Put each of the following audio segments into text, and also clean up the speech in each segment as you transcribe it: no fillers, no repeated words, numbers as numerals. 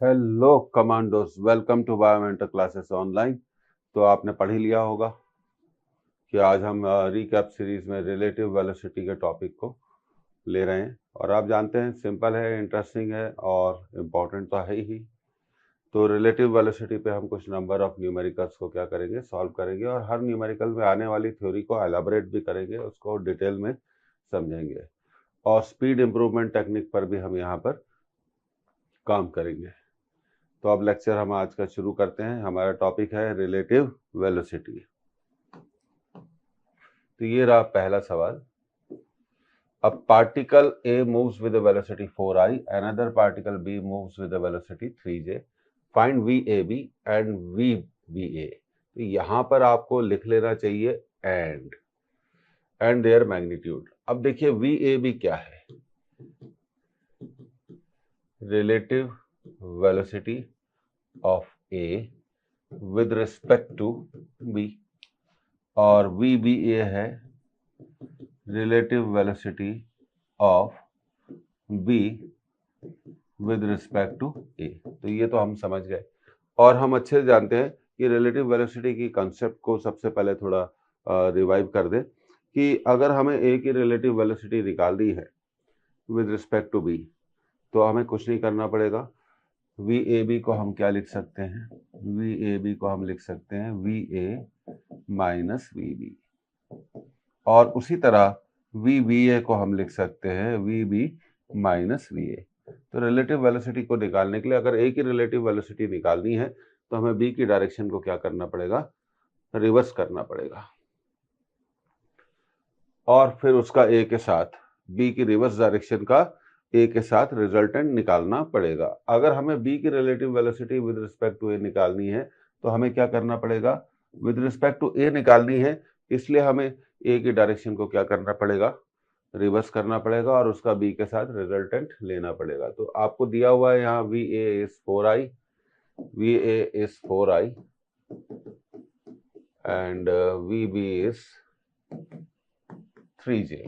Hello commandos, welcome to Biomentor classes online. तो आपने पढ़ ही लिया होगा कि आज हम रिकैप सीरीज में रिलेटिव वेलोसिटी के टॉपिक को ले रहे हैं। और आप जानते हैं सिंपल है, इंटरेस्टिंग है और इम्पोर्टेंट तो है ही। तो रिलेटिव वेलोसिटी पे हम कुछ नंबर ऑफ न्यूमेरिकल्स को क्या करेंगे, सॉल्व करेंगे और हर न्यूमेरिकल में आने वाली थ्योरी को एलाबोरेट भी करेंगे, उसको डिटेल में समझेंगे। और स्पीड इम्प्रूवमेंट टेक्निक पर भी हम यहाँ पर काम करेंगे। तो अब लेक्चर हम आज का शुरू करते हैं। हमारा टॉपिक है रिलेटिव वेलोसिटी। तो ये रहा पहला सवाल। A particle A moves with a velocity 4i, another particle B moves with a velocity 3j. Find VAB and VBA. तो यहां पर आपको लिख लेना चाहिए एंड देयर मैग्नीट्यूड। अब देखिए VAB क्या है, relative velocity of A with respect to B, और VBA है relative velocity of B with respect to A। तो ये तो हम समझ गए और हम अच्छे से जानते हैं कि रिलेटिव वेलोसिटी की कंसेप्ट को सबसे पहले थोड़ा रिवाइव कर दें कि अगर हमें A की रिलेटिव वेलोसिटी निकालनी है विद रिस्पेक्ट टू B, तो हमें कुछ नहीं करना पड़ेगा। VAB को हम क्या लिख सकते हैं, VAB को हम लिख सकते हैं VA माइनस VB, और उसी तरह VBA को हम लिख सकते हैं VB माइनस VA। तो रिलेटिव वेलोसिटी को निकालने के लिए अगर A की रिलेटिव वेलोसिटी निकालनी है तो हमें B की डायरेक्शन को क्या करना पड़ेगा, रिवर्स करना पड़ेगा, और फिर उसका A के साथ B की रिवर्स डायरेक्शन का A के साथ रिजल्टेंट निकालना पड़ेगा। अगर हमें B की relative velocity with respect to A निकालनी है तो हमें क्या करना पड़ेगा, विद रिस्पेक्ट टू A निकालनी है, इसलिए हमें A की डायरेक्शन को क्या करना पड़ेगा, रिवर्स करना पड़ेगा और उसका B के साथ रिजल्टेंट लेना पड़ेगा। तो आपको दिया हुआ है यहाँ VA is 4i, VA is 4i and VB is 3j।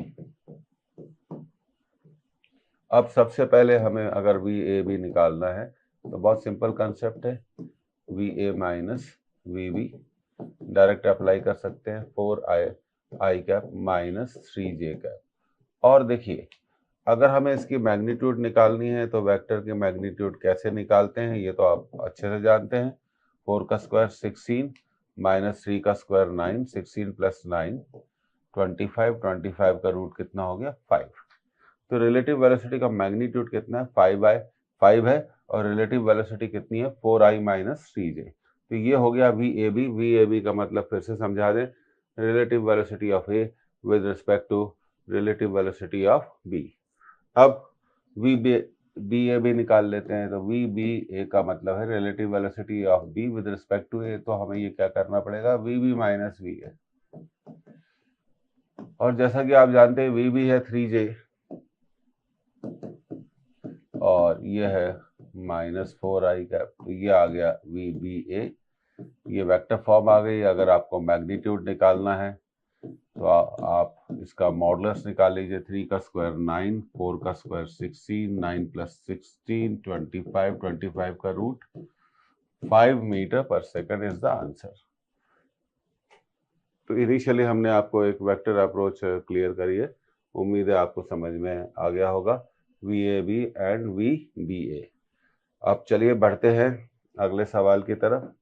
अब सबसे पहले हमें अगर VAB निकालना है तो बहुत सिंपल कंसेप्ट है, VA minus VB direct apply कर सकते हैं, 4i cap minus 3j cap. और देखिए अगर हमें इसकी मैग्नीट्यूड निकालनी है तो वेक्टर की मैग्नीट्यूड कैसे निकालते हैं ये तो आप अच्छे से जानते हैं। 4 का स्क्वायर 16 माइनस 3 का स्क्वायर 9, 16 प्लस 9 25, 25 का रूट कितना हो गया 5। तो रिलेटिव वेलोसिटी का मैग्नीट्यूड कितना है 5 है और रिलेटिव वेलोसिटी कितनी है 4i माइनस 3j। तो ये हो गया VAB। VAB का मतलब फिर से समझा दें, relative velocity of A with respect to relative velocity of B। अब VBA निकाल लेते हैं, तो VBA का मतलब है relative velocity of B with respect to A। तो हमें ये क्या करना पड़ेगा, VB माइनस VA, और जैसा कि आप जानते हैं VB है 3j और ये है माइनस 4i कैप। तो ये आ गया VBA, ये वेक्टर फॉर्म आ गई। अगर आपको मैग्नीट्यूड निकालना है तो आप इसका मॉडुलस निकाल लीजिए, 3 का स्क्वायर 9, 4 का स्क्वायर 16, 9 प्लस 16 25, 25 का root 5 metre per second is the answer. तो इनिशियली हमने आपको एक वेक्टर अप्रोच क्लियर करी है, उम्मीद है आपको समझ में आ गया होगा VAB एंड VBA। अब चलिए बढ़ते हैं अगले सवाल की तरफ।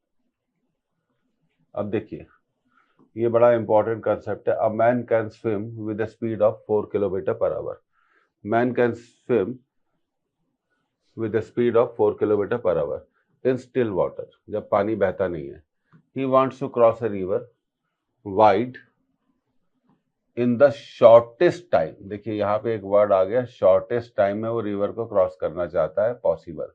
अब देखिए ये बड़ा इंपॉर्टेंट कंसेप्ट है। A man can swim with the speed of 4 kilometre per hour. Man can swim with the speed of 4 kilometre per hour in still water, जब पानी बहता नहीं है। He wants to cross a river wide in the shortest time. देखिए यहाँ पे एक word आ गया, शॉर्टेस्ट टाइम में वो रिवर को क्रॉस करना चाहता है, possible.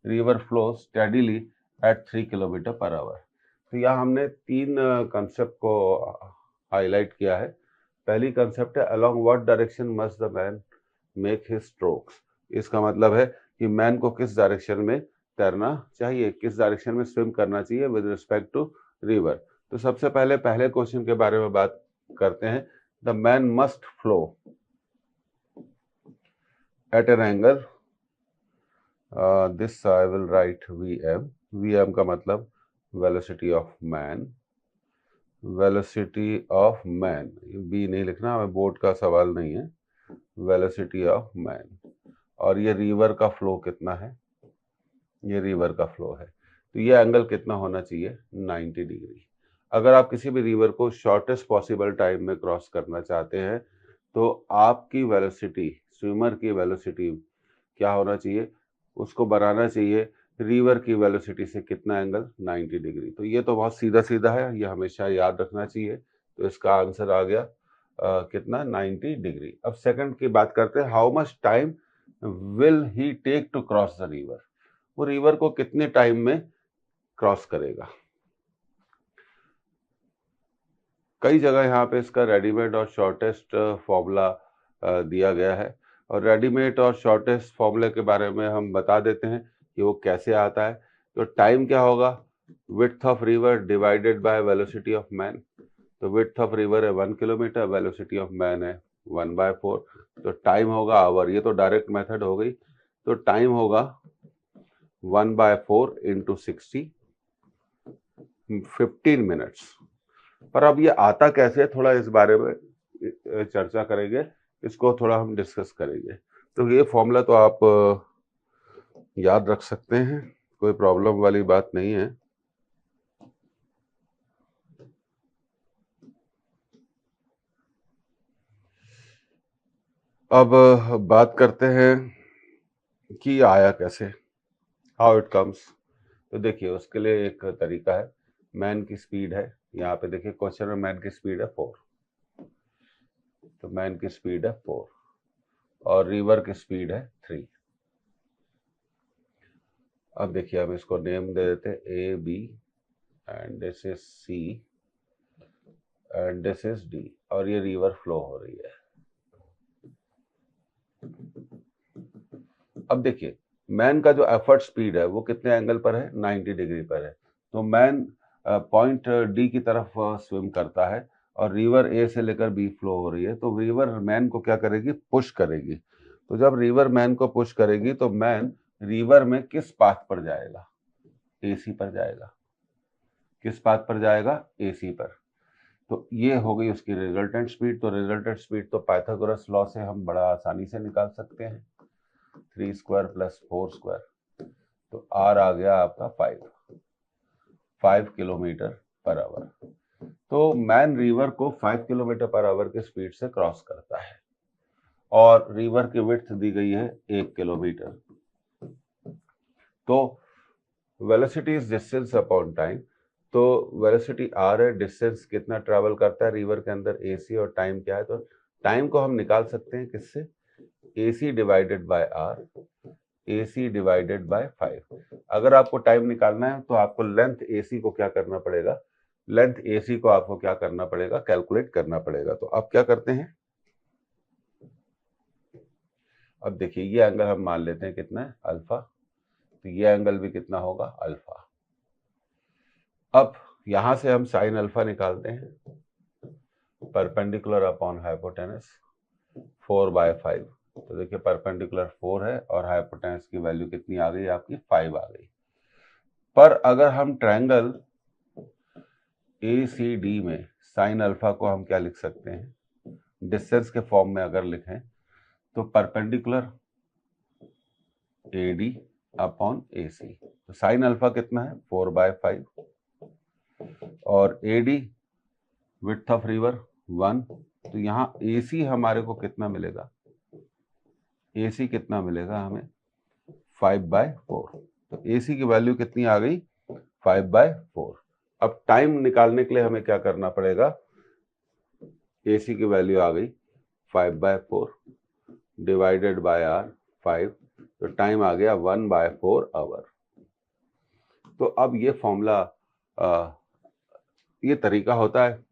River flow steadily at 3 kilometre per hour. तो यहाँ हमने तीन कंसेप्ट को हाईलाइट किया है। पहली कंसेप्ट है along what direction must the man make his strokes. इसका मतलब है कि मैन को किस डायरेक्शन में तैरना चाहिए, किस डायरेक्शन में स्विम करना चाहिए विद रिस्पेक्ट टू रिवर। तो सबसे पहले पहले क्वेश्चन के बारे में बात करते हैं। The man must flow at an angle this I will write VM. VM का मतलब velocity of man, velocity of man, B नहीं लिखना, हमें बोर्ड का सवाल नहीं है, वेलोसिटी ऑफ मैन। और ये रिवर का फ्लो कितना है, ये रिवर का फ्लो है, तो ये एंगल कितना होना चाहिए, 90 डिग्री। अगर आप किसी भी रिवर को शॉर्टेस्ट पॉसिबल टाइम में क्रॉस करना चाहते हैं तो आपकी वेलोसिटी, स्विमर की वेलोसिटी क्या होना चाहिए, उसको बनाना चाहिए रिवर की वेलोसिटी से कितना एंगल, 90 डिग्री। तो ये तो बहुत सीधा सीधा है, ये हमेशा याद रखना चाहिए। तो इसका आंसर आ गया कितना, 90 डिग्री। अब सेकंड की बात करते हैं, how much time will he take to cross the river, वो रिवर को कितने टाइम में क्रॉस करेगा। कई जगह यहाँ पे इसका रेडीमेड और शॉर्टेस्ट फॉर्मूला दिया गया है, और रेडीमेड और शॉर्टेस्ट फॉर्मूले के बारे में हम बता देते हैं कि वो कैसे आता है। तो टाइम क्या होगा, width of river divided by velocity of man. तो विड्थ ऑफ रिवर है 1 किलोमीटर, वेलोसिटी ऑफ मैन है 1/4, तो टाइम होगा आवर, ये तो डायरेक्ट मेथड हो गई। तो टाइम होगा 1/4 इंटू 60, 15 मिनट्स। पर अब ये आता कैसे है, थोड़ा इस बारे में चर्चा करेंगे, इसको थोड़ा हम डिस्कस करेंगे। तो ये फॉर्मूला तो आप याद रख सकते हैं, कोई प्रॉब्लम वाली बात नहीं है। अब बात करते हैं कि आया कैसे, हाउ इट कम्स। तो देखिए उसके लिए एक तरीका है, मैन की स्पीड है, यहाँ पे देखिए क्वेश्चन में मैन की स्पीड है 4, तो मैन की स्पीड है 4 और रिवर की स्पीड है 3। अब देखिए हम इसको नेम दे देते हैं A B and this is C and this is D, और ये रिवर फ्लो हो रही है। अब देखिए मैन का जो एफर्ट स्पीड है वो कितने एंगल पर है, 90 डिग्री पर है। तो मैन पॉइंट डी की तरफ स्विम करता है और रिवर ए से लेकर बी फ्लो हो रही है, तो रिवर मैन को क्या करेगी, पुश करेगी। तो जब रिवर मैन को पुश करेगी तो मैन रिवर में किस पाथ पर जाएगा, एसी पर जाएगा। किस पाथ पर जाएगा, एसी पर। तो ये हो गई उसकी रिजल्टेंट स्पीड। तो रिजल्टेंट स्पीड तो पाइथागोरस लॉ से हम बड़ा आसानी से निकाल सकते हैं, 3 स्क्वायर प्लस 4 स्क्वायर, तो आर आ गया आपका 5 किलोमीटर पर आवर। तो मैन रिवर को 5 किलोमीटर पर आवर के स्पीड से क्रॉस करता है और रिवर की विड्थ दी गई है 1 किलोमीटर। तो velocity is distance upon time, तो वेलोसिटी आर है, डिस्टेंस कितना ट्रैवल करता है रिवर के अंदर एसी, और टाइम क्या है, तो टाइम को हम निकाल सकते हैं किससे, AC divided by R, AC divided by 5। अगर आपको टाइम निकालना है तो आपको लेंथ एसी को क्या करना पड़ेगा, लेंथ एसी को आपको क्या करना पड़ेगा, कैलकुलेट करना पड़ेगा। तो आप क्या करते हैं, अब देखिए ये एंगल हम मान लेते हैं कितना है, अल्फा, तो ये एंगल भी कितना होगा, अल्फा। अब यहां से हम साइन अल्फा निकालते हैं, परपेंडिकुलर अपॉन हाइपोटेनस 4/5। तो देखिए परपेंडिकुलर 4 है और हाइपोटेनस की वैल्यू कितनी आ गई आपकी, 5 आ गई। पर अगर हम ट्रायंगल ACD में साइन अल्फा को हम क्या लिख सकते हैं, डिस्टेंस के फॉर्म में अगर लिखें तो परपेंडिकुलर AD अपॉन AC। तो साइन अल्फा कितना है, 4/5, और AD विड्थ ऑफ रिवर 1। तो यहाँ AC हमारे को कितना मिलेगा, AC कितना मिलेगा हमें, 5/4। तो AC की वैल्यू कितनी आ गई, 5/4। अब टाइम निकालने के लिए हमें क्या करना पड़ेगा, AC की वैल्यू आ गई 5/4 डिवाइडेड बाय आर 5, तो टाइम आ गया 1/4 आवर। तो अब ये फॉर्मूला, ये तरीका होता है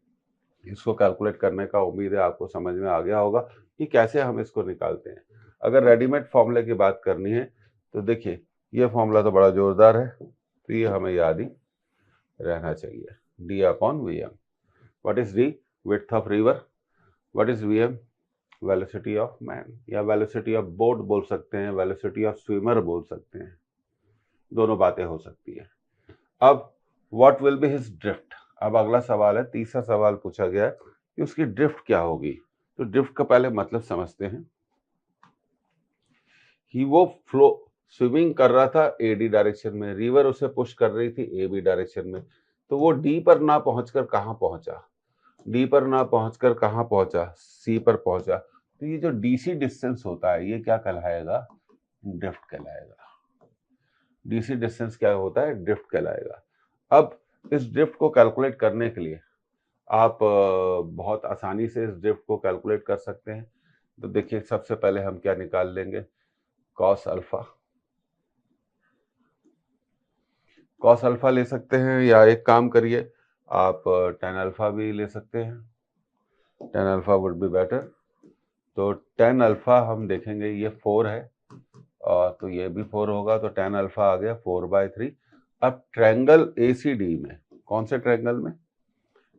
इसको कैलकुलेट करने का। उम्मीद है आपको समझ में आ गया होगा कि कैसे हम इसको निकालते हैं। अगर रेडीमेड फॉर्मूले की बात करनी है तो देखिए ये फॉर्मूला तो बड़ा जोरदार है, तो ये हमें याद ही रहना चाहिए, D upon VM। What is D, width of river, what is VM, velocity of man, या वेलोसिटी ऑफ बोट बोल सकते हैं, वेलोसिटी ऑफ स्विमर बोल सकते हैं, दोनों बातें हो सकती है। अब what will be his drift, अब अगला सवाल है, तीसरा सवाल पूछा गया है कि उसकी ड्रिफ्ट क्या होगी। तो ड्रिफ्ट का पहले मतलब समझते हैं कि वो फ्लो स्विमिंग कर रहा था एडी डायरेक्शन में, रिवर उसे पुश कर रही थी एबी डायरेक्शन में, तो वो डी पर ना पहुंचकर कहां पहुंचा, डी पर ना पहुंचकर कहां पहुंचा, सी पर पहुंचा। तो ये जो डीसी डिस्टेंस होता है ये क्या कहलाएगा, ड्रिफ्ट कहलाएगा। डीसी डिस्टेंस क्या होता है, ड्रिफ्ट कहलाएगा। अब इस ड्रिफ्ट को कैलकुलेट करने के लिए आप बहुत आसानी से इस ड्रिफ्ट को कैलकुलेट कर सकते हैं। तो देखिए सबसे पहले हम क्या निकाल लेंगे, कॉस अल्फा, कॉस अल्फा ले सकते हैं, या एक काम करिए आप टेन अल्फा भी ले सकते हैं, tan alpha would be better. तो टेन अल्फा हम देखेंगे ये 4 है, और तो ये भी 4 होगा, तो टेन अल्फा आ गया 4/3। अब ट्रायंगल एसीडी में, कौन से ट्रायंगल में,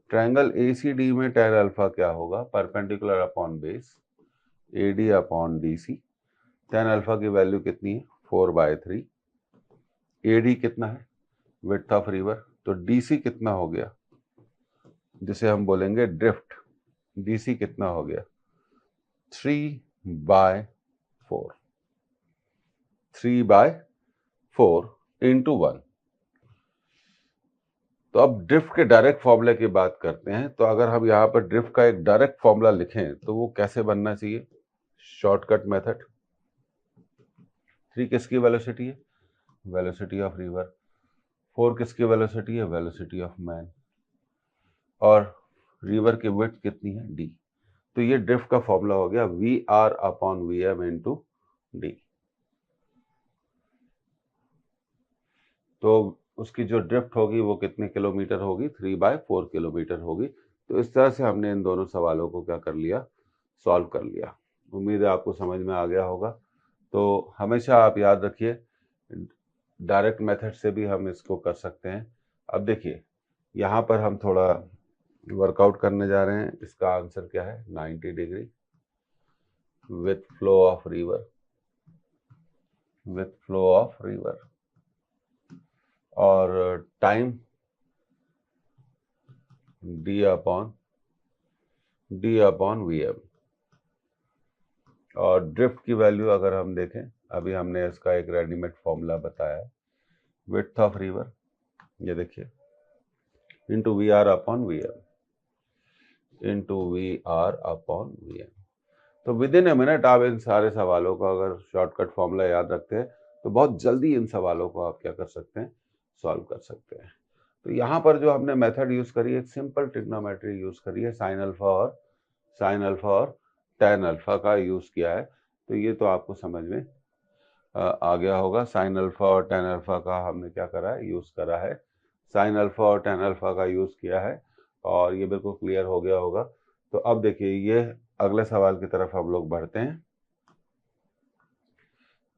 ट्रायंगल एसीडी में टेन अल्फा क्या होगा, perpendicular upon base AD upon DC. Tan alpha की वैल्यू कितनी है, 4/3। एडी कितना है, विड्थ ऑफ रिवर, तो डीसी कितना हो गया, जिसे हम बोलेंगे ड्रिफ्ट, डीसी कितना हो गया, 3/4, 3/4 इंटू 1। तो अब ड्रिफ्ट के डायरेक्ट फॉर्मूले की बात करते हैं। तो अगर हम यहाँ पर ड्रिफ्ट का एक डायरेक्ट फॉर्मूला लिखें तो वो कैसे बनना चाहिए, शॉर्टकट मेथड। 3 किसकी वेलोसिटी है, वेलोसिटी ऑफ रिवर। 4 किसकी वेलोसिटी है, वेलोसिटी ऑफ मैन। और रिवर की विड्थ कितनी है, डी। तो ये ड्रिफ्ट का फॉर्मूला हो गया VR upon VM into D. तो उसकी जो ड्रिफ्ट होगी वो कितने किलोमीटर होगी, 3/4 किलोमीटर होगी। तो इस तरह से हमने इन दोनों सवालों को क्या कर लिया, सॉल्व कर लिया। उम्मीद है आपको समझ में आ गया होगा। तो हमेशा आप याद रखिए डायरेक्ट मेथड से भी हम इसको कर सकते हैं। अब देखिए यहाँ पर हम थोड़ा वर्कआउट करने जा रहे हैं। इसका आंसर क्या है, 90 degree with flow of river, with flow of river. और टाइम डी अपॉन VM। और ड्रिफ्ट की वैल्यू अगर हम देखें, अभी हमने इसका एक रेडीमेड फॉर्मूला बताया है, विड्थ ऑफ रिवर, ये देखिए, into VR upon VM, into VR upon VM। तो विद इन ए मिनट आप इन सारे सवालों का अगर शॉर्टकट फॉर्मूला याद रखते हैं तो बहुत जल्दी इन सवालों को आप क्या कर सकते हैं, सॉल्व कर सकते हैं। तो यहाँ पर जो हमने मेथड यूज करी है, एक सिंपल ट्रिग्नोमेट्री यूज करी है, साइन अल्फा और टेन अल्फा का यूज किया है। तो ये तो आपको समझ में आ गया होगा। साइन अल्फा और टेन अल्फा का हमने क्या करा है, यूज करा है, साइन अल्फा और टेन अल्फा का यूज किया है, और ये बिल्कुल क्लियर हो गया होगा। तो अब देखिए ये अगले सवाल की तरफ हम लोग बढ़ते हैं।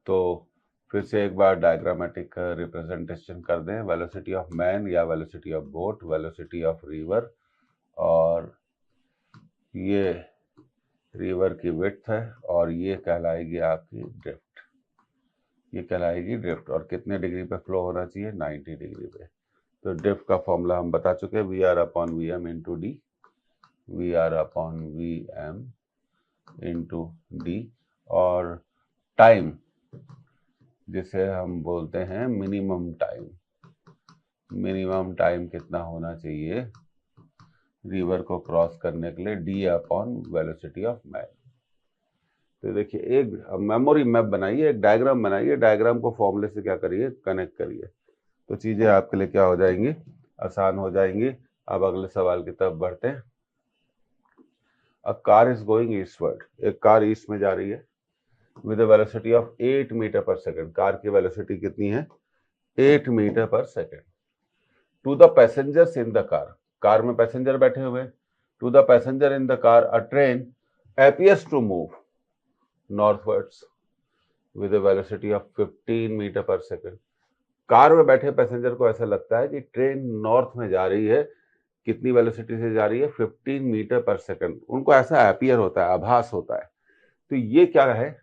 तो फिर से एक बार डायग्रामेटिक रिप्रेजेंटेशन कर दें, वेलोसिटी ऑफ मैन या velocity of boat, velocity of river, और ये रिवर की विड्थ है, और ये कहलाएगी आपकी ड्रिफ्ट, ये कहलाएगी ड्रिफ्ट। और कितने डिग्री पे फ्लो होना चाहिए, 90 डिग्री पे। तो ड्रिफ्ट का फॉर्मूला हम बता चुके हैं, VR upon VM into D, VR upon VM into D. और टाइम जिसे हम बोलते हैं मिनिमम टाइम, मिनिमम टाइम कितना होना चाहिए रिवर को क्रॉस करने के लिए, D upon velocity of man. तो देखिए एक मेमोरी मैप बनाइए, एक डायग्राम बनाइए, डायग्राम को फॉर्मूले से क्या करिए, कनेक्ट करिए, तो चीजें आपके लिए क्या हो जाएंगी, आसान हो जाएंगी। अब अगले सवाल की तरफ बढ़ते हैं। A car is going eastward, एक कार ईस्ट में जा रही है, with a velocity of 8 metre per second. Car की वेलोसिटी कितनी है, 8 metre per second. To the passengers in the car, car में पैसेंजर बैठे हुए, to the passenger in the car a train appears to move northwards with a velocity of 15 metre per second. Car में बैठे passenger को ऐसा लगता है कि ट्रेन नॉर्थ में जा रही है कितनी वेलोसिटी से जा रही है, 15 मीटर पर सेकंड। उनको ऐसा अपीयर होता है, आभास होता है। तो ये क्या है,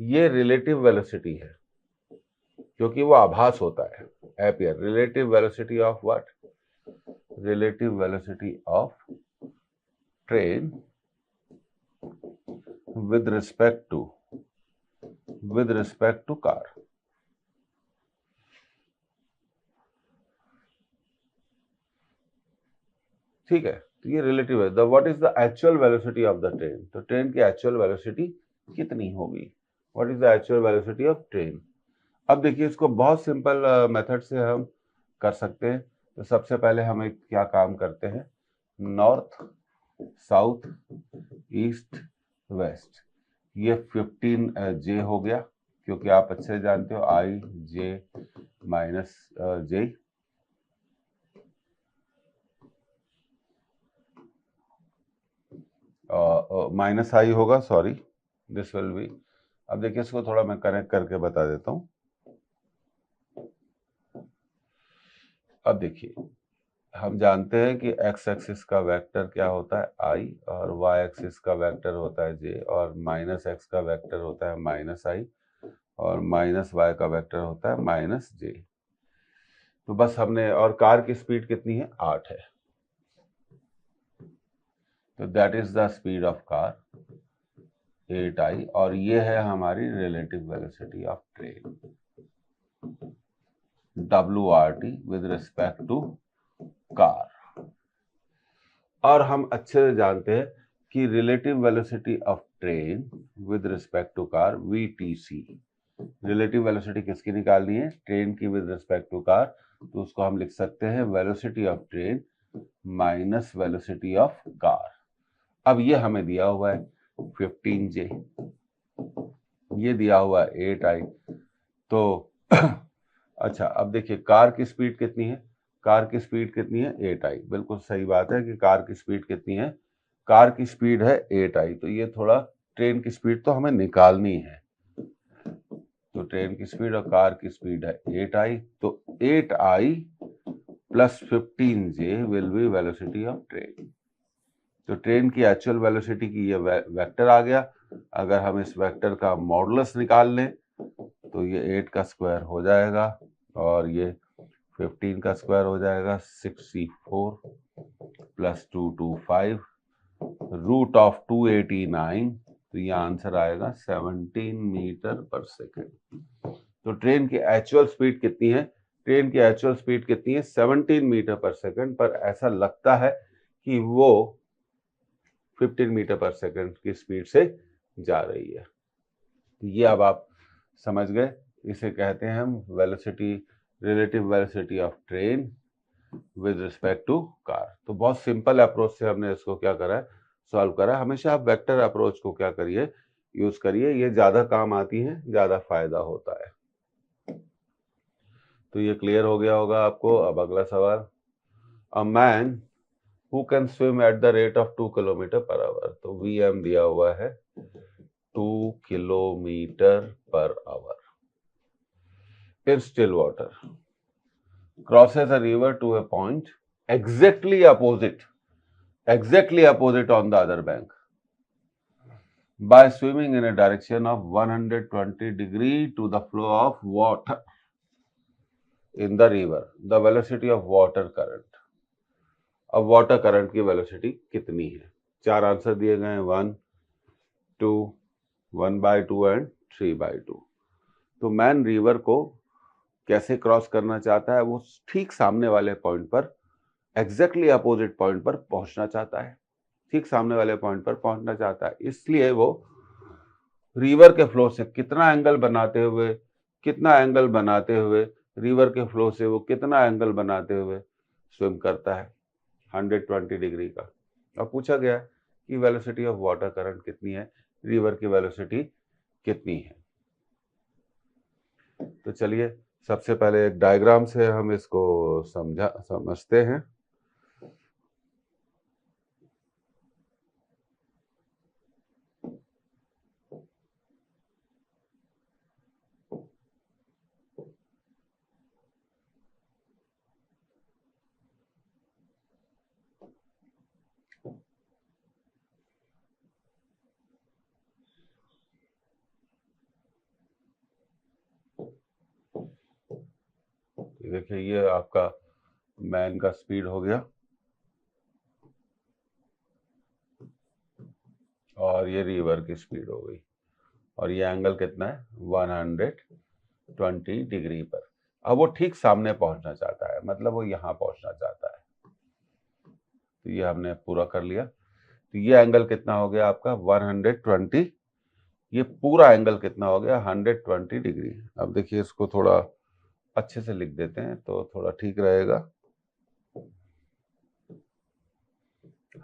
ये रिलेटिव वेलोसिटी है, क्योंकि वो आभास होता है, appear. Relative velocity of what, relative velocity of train with respect to car। ठीक है, तो ये रिलेटिव है। What is the actual velocity of the train, तो ट्रेन की एक्चुअल वेलोसिटी कितनी होगी, what is the actual velocity of train. अब देखिए, इसको बहुत सिंपल मेथड से हम कर सकते हैं। तो सबसे पहले हम एक क्या काम करते हैं, नॉर्थ साउथ ईस्ट वेस्ट, ये 15 जे हो गया, क्योंकि आप अच्छे से जानते हो आई जे माइनस जे, माइनस आई होगा, सॉरी दिस विल बी। अब देखिए, इसको थोड़ा मैं कनेक्ट करके बता देता हूं। अब देखिए, हम जानते हैं कि एक्स एक्सिस का वेक्टर क्या होता है आई, और वाई एक्सिस का वेक्टर होता है जे, और माइनस एक्स का वेक्टर होता है माइनस आई, और माइनस वाई का वेक्टर होता है माइनस जे। तो बस हमने, और कार की स्पीड कितनी है, 8 है। तो that is the speed of car 8i, और ये है हमारी relative velocity of train WRT with respect to car. और हम अच्छे से जानते हैं कि relative velocity of train with respect to car VTC। Relative velocity किसकी निकालनी है, ट्रेन की विद रिस्पेक्ट टू कार। तो उसको हम लिख सकते हैं velocity of train minus velocity of car. अब ये हमें दिया हुआ है 15J, ये दिया हुआ है 8i। तो अच्छा, अब देखिए कार की स्पीड कितनी है, कार की स्पीड कितनी है, 8i। बिल्कुल सही बात है कि कार की स्पीड कितनी है, कार की स्पीड है 8i। तो ये थोड़ा, ट्रेन की स्पीड तो हमें निकालनी है, तो ट्रेन की स्पीड और कार की स्पीड है 8i। तो 8i plus 15J will be velocity of train. तो ट्रेन की एक्चुअल वेलोसिटी की ये वेक्टर आ गया। अगर हम इस वेक्टर का मॉडुलस निकाल लें तो ये 8 का स्क्वायर हो जाएगा, और ये 15 का स्क्वायर हो जाएगा, 64 प्लस 225 रूट ऑफ 289। तो ये आंसर आएगा 17 मीटर पर सेकेंड। तो ट्रेन की एक्चुअल स्पीड कितनी है, ट्रेन की एक्चुअल स्पीड कितनी है, 17 मीटर पर सेकेंड। पर ऐसा लगता है कि वो 15 मीटर पर सेकेंड की स्पीड से जा रही है। ये अब आप समझ गए, इसे कहते हैं हम velocity, relative velocity of train with respect to car. तो बहुत सिंपल अप्रोच से हमने इसको क्या करा है, सॉल्व करा है। हमेशा आप वेक्टर अप्रोच को क्या करिए, यूज करिए, ये ज्यादा काम आती है, ज्यादा फायदा होता है। तो ये क्लियर हो गया होगा आपको। अब अगला सवाल, a man who can swim at the rate of 2 kilometre per hour. तो VM दिया हुआ है 2 kilometre per our in still water, crosses a river to a point exactly opposite on the other bank by swimming in a direction of 120 degree to the flow of water in the river, the velocity of water current। अब water current की velocity कितनी है, चार answer दिए गए हैं, 1 2 1/2 and 3/2। तो man river को कैसे क्रॉस करना चाहता है, वो ठीक सामने वाले पॉइंट पर, एग्जैक्टली अपोजिट पॉइंट पर पहुंचना चाहता है, ठीक सामने वाले पॉइंट पर पहुंचना चाहता है। इसलिए वो रिवर के फ्लो से कितना एंगल बनाते हुए रिवर के फ्लो से वो कितना एंगल बनाते हुए स्विम करता है, 120 डिग्री का। अब पूछा गया कि वेलोसिटी ऑफ वाटर करंट कितनी है, रिवर की वेलोसिटी कितनी है। तो चलिए सबसे पहले एक डायग्राम से हम इसको समझते हैं। देखिए ये आपका मैन का स्पीड हो गया और ये रिवर की स्पीड हो गई और ये एंगल कितना है 120 डिग्री पर। अब वो ठीक सामने पहुंचना चाहता है, मतलब वो यहाँ पहुंचना चाहता है। तो ये हमने पूरा कर लिया। तो ये एंगल कितना हो गया आपका 120, ये पूरा एंगल कितना हो गया 120 डिग्री। अब देखिए इसको थोड़ा अच्छे से लिख देते हैं तो थोड़ा ठीक रहेगा।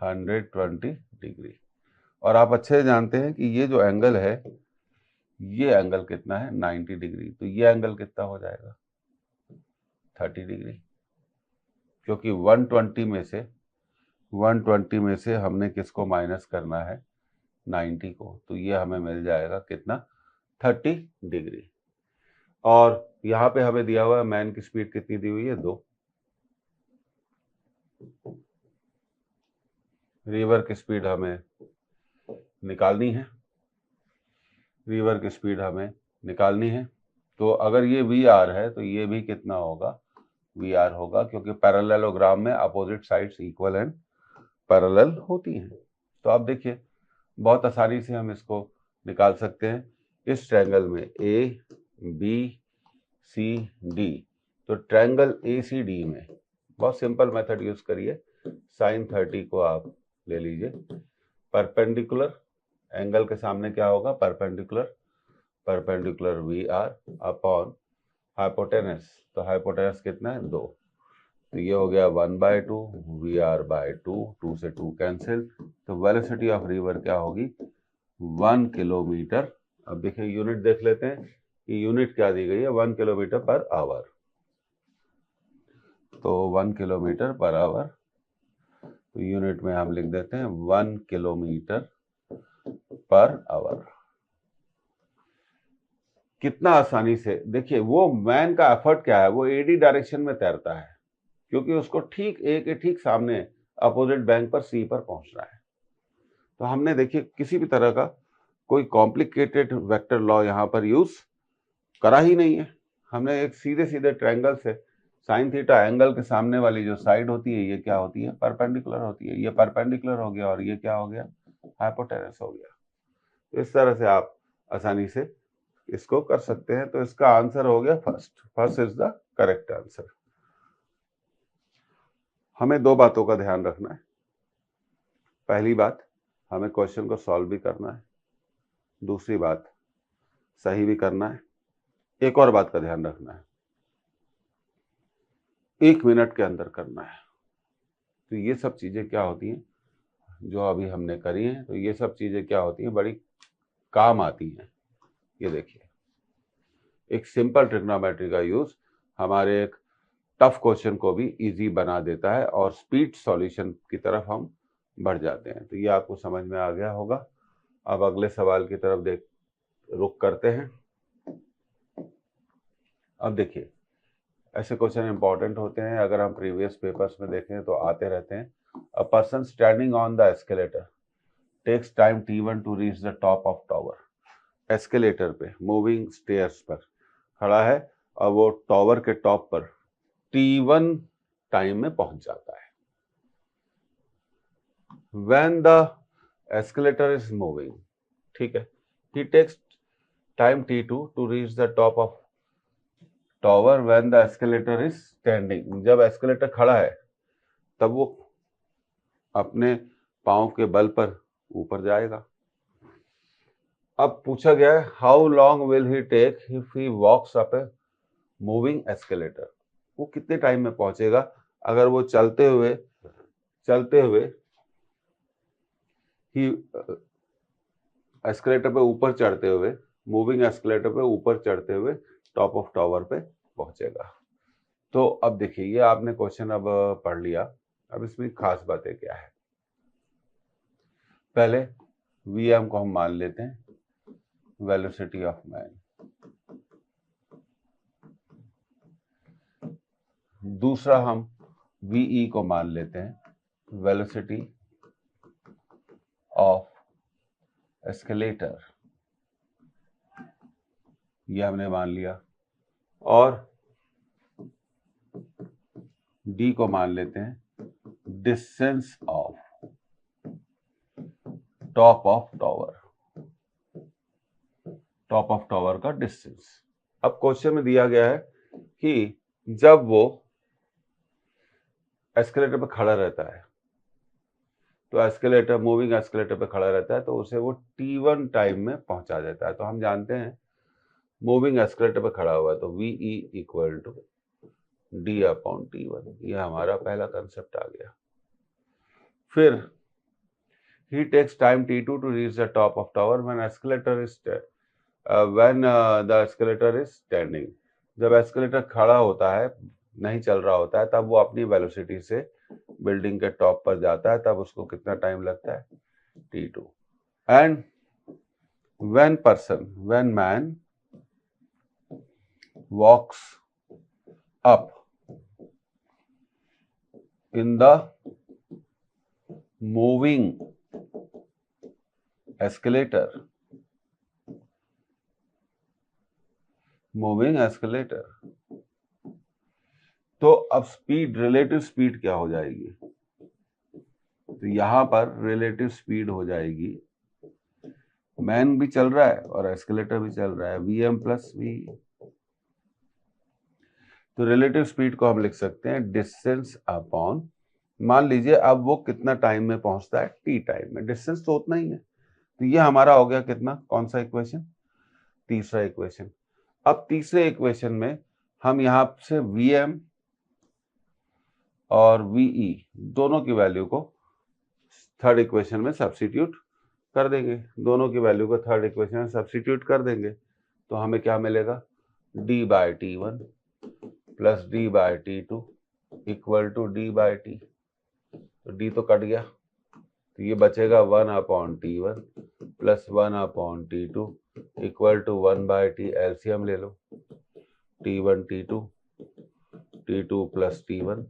120 डिग्री। और आप अच्छे से जानते हैं कि ये जो एंगल है, ये एंगल कितना है 90 डिग्री। तो ये एंगल कितना हो जाएगा 30 डिग्री, क्योंकि 120 में से हमने किसको माइनस करना है 90 को। तो ये हमें मिल जाएगा कितना 30 डिग्री। और यहाँ पे हमें दिया हुआ है मैन की स्पीड कितनी दी हुई है 2, रिवर की स्पीड हमें निकालनी है, रिवर की स्पीड हमें निकालनी है। तो अगर ये वी आर है तो ये भी कितना होगा वी आर होगा, क्योंकि पैरेललोग्राम में opposite sides equal and parallel होती हैं। तो आप देखिए बहुत आसानी से हम इसको निकाल सकते हैं। इस ट्रायंगल में ए बी सी डी, तो ट्रायंगल ए सी डी में बहुत सिंपल मेथड यूज करिए। साइन 30 को आप ले लीजिए, परपेंडिकुलर एंगल के सामने क्या होगा perpendicular V R upon hypotenuse. तो हाइपोटेनस कितना है 2, तो ये हो गया 1/2 वी आर बाय 2, 2 से 2 कैंसिल। तो वेलोसिटी ऑफ रिवर क्या होगी 1 किलोमीटर। अब देखिए यूनिट देख लेते हैं कि यूनिट क्या दी गई है 1 किलोमीटर पर आवर। तो 1 किलोमीटर पर आवर, तो यूनिट में हम लिख देते हैं 1 किलोमीटर पर आवर। कितना आसानी से देखिए, वो मैन का एफर्ट क्या है, वो एडी डायरेक्शन में तैरता है, क्योंकि उसको ठीक ए के ठीक सामने अपोजिट बैंक पर सी पर पहुंचना है। तो हमने देखिए किसी भी तरह का कोई कॉम्प्लिकेटेड वेक्टर लॉ यहाँ पर यूज करा ही नहीं है। हमने एक सीधे सीधे ट्रायंगल से साइन थीटा एंगल के सामने वाली जो साइड होती है ये क्या होती है परपेंडिकुलर होती है। ये परपेंडिकुलर हो गया और ये क्या हो गया हाइपोटेनस हो गया। तो इस तरह से आप आसानी से इसको कर सकते हैं। तो इसका आंसर हो गया first is the correct answer. हमें 2 बातों का ध्यान रखना है। पहली बात, हमें क्वेश्चन को सॉल्व भी करना है, दूसरी बात सही भी करना है। एक और बात का ध्यान रखना है, 1 मिनट के अंदर करना है। तो ये सब चीजें क्या होती हैं जो अभी हमने करी हैं, तो ये सब चीजें क्या होती हैं बड़ी काम आती हैं। ये देखिए एक सिंपल ट्रिग्नोमेट्री का यूज हमारे एक टफ क्वेश्चन को भी इजी बना देता है और स्पीड सॉल्यूशन की तरफ हम बढ़ जाते हैं। तो ये आपको समझ में आ गया होगा। अब अगले सवाल की तरफ रुक करते हैं। अब देखिए ऐसे क्वेश्चन इंपॉर्टेंट होते हैं, अगर हम प्रीवियस पेपर्स में देखें तो आते रहते हैं। A person standing on the escalator takes time t1 to reach the top of tower. Escalator पे मूविंग स्टेयर्स पर खड़ा है और वो टावर के टॉप पर t1 टाइम में पहुंच जाता है। When the escalator is moving, ठीक है, he takes time t2 to reach the top of tower when the escalator is standing। जब एस्केलेटर खड़ा है तब वो अपने पांव के बल पर ऊपर जाएगा। अब पूछा गया है how long will he take if he walks up a moving escalator. वो कितने टाइम में पहुंचेगा अगर वो चलते हुए ही एस्केलेटर पे ऊपर चढ़ते हुए, मूविंग एस्केलेटर पे ऊपर चढ़ते हुए टॉप ऑफ टावर पे पहुंचेगा। तो अब देखिए ये आपने क्वेश्चन अब पढ़ लिया। अब इसमें खास बातें क्या है, पहले वीएम को हम मान लेते हैं वेलोसिटी ऑफ मैन, दूसरा हम वीई को मान लेते हैं वेलोसिटी ऑफ एस्केलेटर, ये हमने मान लिया। और डी को मान लेते हैं distance of top of tower, top of tower का डिस्टेंस। अब क्वेश्चन में दिया गया है कि जब वो एस्केलेटर पे खड़ा रहता है, तो एस्केलेटर, मूविंग एस्केलेटर पे खड़ा रहता है, तो उसे वो T1 टाइम में पहुंचा देता है। तो हम जानते हैं मूविंग एस्केलेटर पे खड़ा हुआ है तो VE equal to D upon T1, ये हमारा पहला कंसेप्ट आ गया। फिर he takes time T2 to reach the top of tower when escalator is the escalator is standing। जब एस्केलेटर खड़ा होता है, नहीं चल रहा होता है, तब वो अपनी वेलोसिटी से बिल्डिंग के टॉप पर जाता है, तब उसको कितना टाइम लगता है, T2। And when man walks up in the moving escalator, तो अब स्पीड, रिलेटिव स्पीड क्या हो जाएगी, तो यहां पर रिलेटिव स्पीड हो जाएगी, मैन भी चल रहा है और एस्केलेटर भी चल रहा है, Vm प्लस V। तो रिलेटिव स्पीड को हम लिख सकते हैं डिस्टेंस अपॉन, मान लीजिए अब वो कितना टाइम में पहुंचता है, T टाइम में, डिस्टेंस तो उतना ही है। तो ये हमारा हो गया कितना, कौन सा इक्वेशन, तीसरा इक्वेशन। अब तीसरे इक्वेशन में हम यहां से Vm और VE दोनों की वैल्यू को थर्ड इक्वेशन में सब्स्टिट्यूट कर देंगे, दोनों की वैल्यू को थर्ड इक्वेशन में सब्स्टिट्यूट कर देंगे, तो हमें क्या मिलेगा, D/T1 plus D/T2 equal to D/T। तो D तो कट गया, तो ये बचेगा 1/T1 plus 1/T2 equal to 1/T। LCM ले लो, T1 T2, T2 plus T1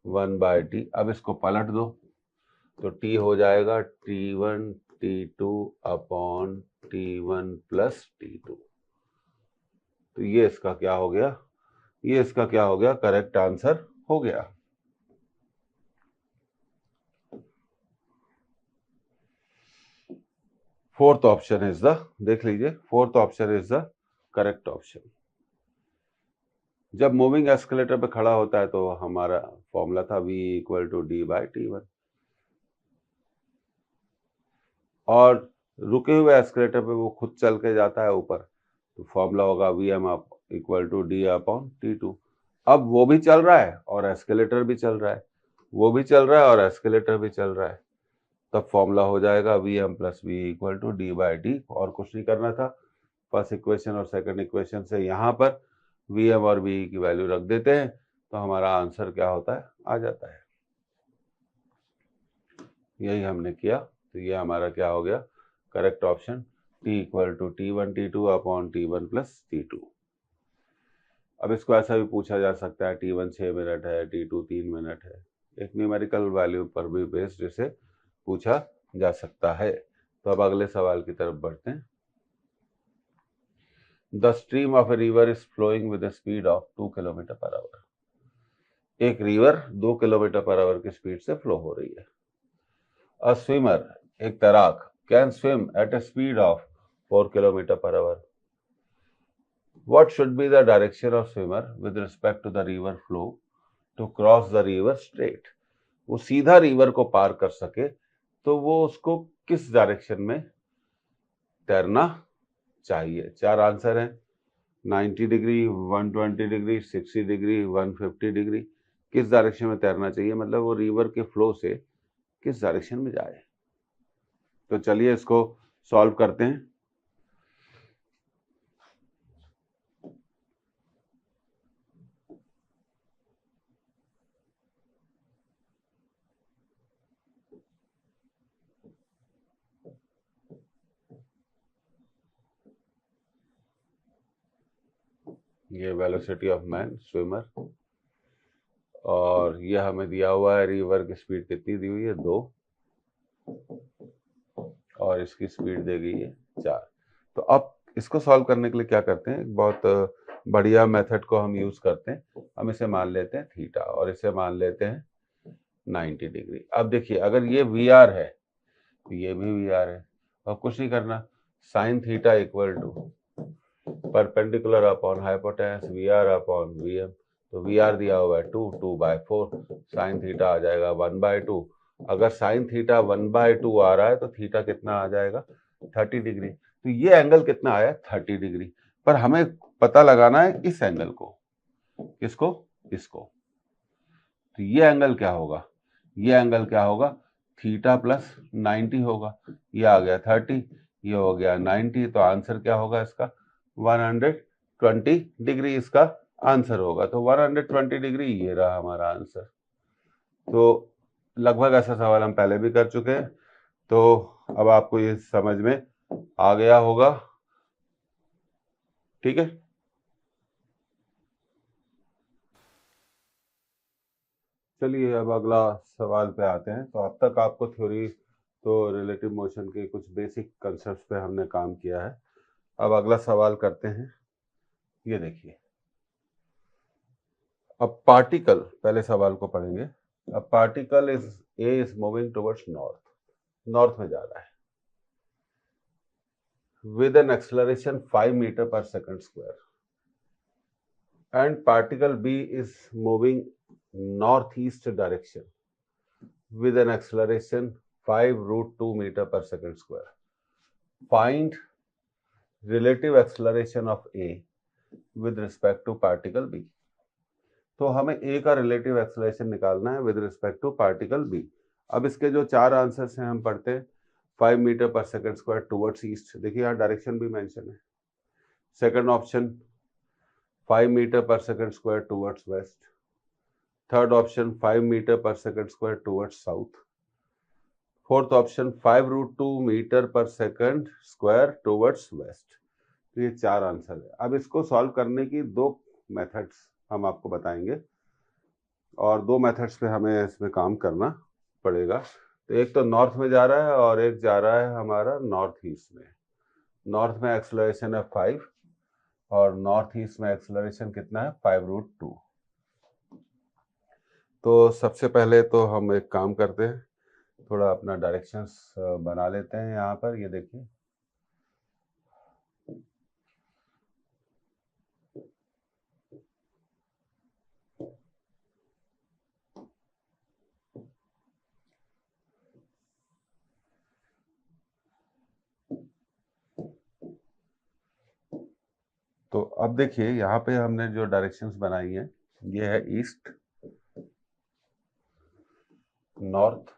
1/T। अब इसको पलट दो तो T हो जाएगा T1 T2 upon T1 plus T2। तो ये इसका क्या हो गया, ये इसका क्या हो गया, करेक्ट आंसर हो गया। फोर्थ ऑप्शन इज द, देख लीजिए, fourth option is the correct option. जब मूविंग एस्केलेटर पे खड़ा होता है तो हमारा फॉर्मूला था V इक्वल टू D/T1, और रुके हुए एस्केलेटर पे वो खुद चल के जाता है ऊपर, तो फॉर्मूला होगा Vm equal to D upon T2। अब वो भी चल रहा है और एस्केलेटर भी चल रहा है, वो भी चल रहा है और एस्केलेटर भी चल रहा है, तब फॉर्मूला हो जाएगा Vm plus V equal to D/T। और कुछ नहीं करना था, फर्स्ट इक्वेशन और सेकंड इक्वेशन से यहाँ पर Vm और V की वैल्यू रख देते हैं, तो हमारा आंसर क्या होता है, आ जाता है। यही हमने किया, तो ये हमारा क्या हो गया, correct option, T equal to T1 T2 upon T1 plus T2। अब इसको ऐसा भी पूछा जा सकता है, T1 6 मिनट है, T2 3 मिनट है, एक न्यूमेरिकल वैल्यू पर भी बेस्ड इसे पूछा जा सकता है। तो अब अगले सवाल की तरफ बढ़ते हैं। The stream of a river is flowing with the speed of 2 kilometre per hour. एक रिवर 2 किलोमीटर पर आवर की स्पीड से फ्लो हो रही है। अ स्विमर, एक तैराक, can swim at a speed of 4 kilometre per hour. What should be the direction of swimmer with respect to the river flow to cross the river straight? वो सीधा river को पार कर सके तो वो उसको किस डायरेक्शन में तैरना चाहिए। चार आंसर हैं, 90 डिग्री, 120 डिग्री, 60 डिग्री, 150 डिग्री। किस डायरेक्शन में तैरना चाहिए, मतलब वो रिवर के फ्लो से किस डायरेक्शन में जाए। तो चलिए इसको सॉल्व करते हैं। ये वेलोसिटी ऑफ मैन स्विमर, और ये हमें दिया हुआ है रिवर की स्पीड कितनी दी हुई है, 2, और इसकी स्पीड दी गई है 4। तो अब इसको सॉल्व करने के लिए क्या करते हैं, एक बहुत बढ़िया मेथड को हम यूज करते हैं। हम इसे मान लेते हैं थीटा और इसे मान लेते हैं 90 डिग्री। अब देखिए अगर ये वी आर है तो ये भी वी आर है, और कुछ नहीं करना, sine theta equal to perpendicular upon hypotenuse V R upon V M. तो वी आर दिया हुआ है 2/4, साइन थीटा आ जाएगा 1/2। अगर साइन थीटा 1/2 आ रहा है तो थीटा कितना आ जाएगा 30 डिग्री। तो ये एंगल कितना आया 30 डिग्री। पर हमें पता लगाना है इस एंगल को, किसको, इसको। तो ये एंगल क्या होगा, ये एंगल क्या होगा, थीटा प्लस 90 होगा। ये आ गया 30, ये हो गया 90, तो आंसर क्या होगा इसका 120 डिग्री इसका आंसर होगा। तो 120 डिग्री ये रहा हमारा आंसर। तो लगभग ऐसा सवाल हम पहले भी कर चुके हैं, तो अब आपको ये समझ में आ गया होगा। ठीक है, चलिए अब अगला सवाल पे आते हैं। तो अब तक आपको थ्योरी तो रिलेटिव मोशन के कुछ बेसिक कंसेप्ट पे हमने काम किया है। अब अगला सवाल करते हैं। ये देखिए, अब पार्टिकल, पहले सवाल को पढ़ेंगे। अब particle is moving towards north, north में जा रहा है with an acceleration 5 meter per second square, and particle B is moving northeast direction with an acceleration 5√2 meter per second square. Find relative acceleration of A with respect to particle B. तो हमें A का relative acceleration निकालना है with respect to particle B। अब इसके जो चार answers हैं हम पढ़ते हैं। 5 metre per second square towards east, देखिए यहाँ डायरेक्शन भी मेंशन है। Second option 5 metre per second square towards west. Third option 5 metre per second square towards south. Fourth option 5√2 metre per second square towards west. तो ये चार answer है। अब इसको सॉल्व करने की दो मेथड्स हम आपको बताएंगे, और दो मेथड्स पे हमें इसमें काम करना पड़ेगा। तो एक तो नॉर्थ में जा रहा है और एक जा रहा है हमारा नॉर्थ ईस्ट में। नॉर्थ में एक्सेलरेशन है 5 और नॉर्थ ईस्ट में एक्सेलरेशन कितना है 5√2। तो सबसे पहले तो हम एक काम करते हैं, थोड़ा अपना डायरेक्शंस बना लेते हैं यहाँ पर। ये देखिए, तो अब देखिए यहाँ पे हमने जो डायरेक्शंस बनाई है, ये है ईस्ट, नॉर्थ,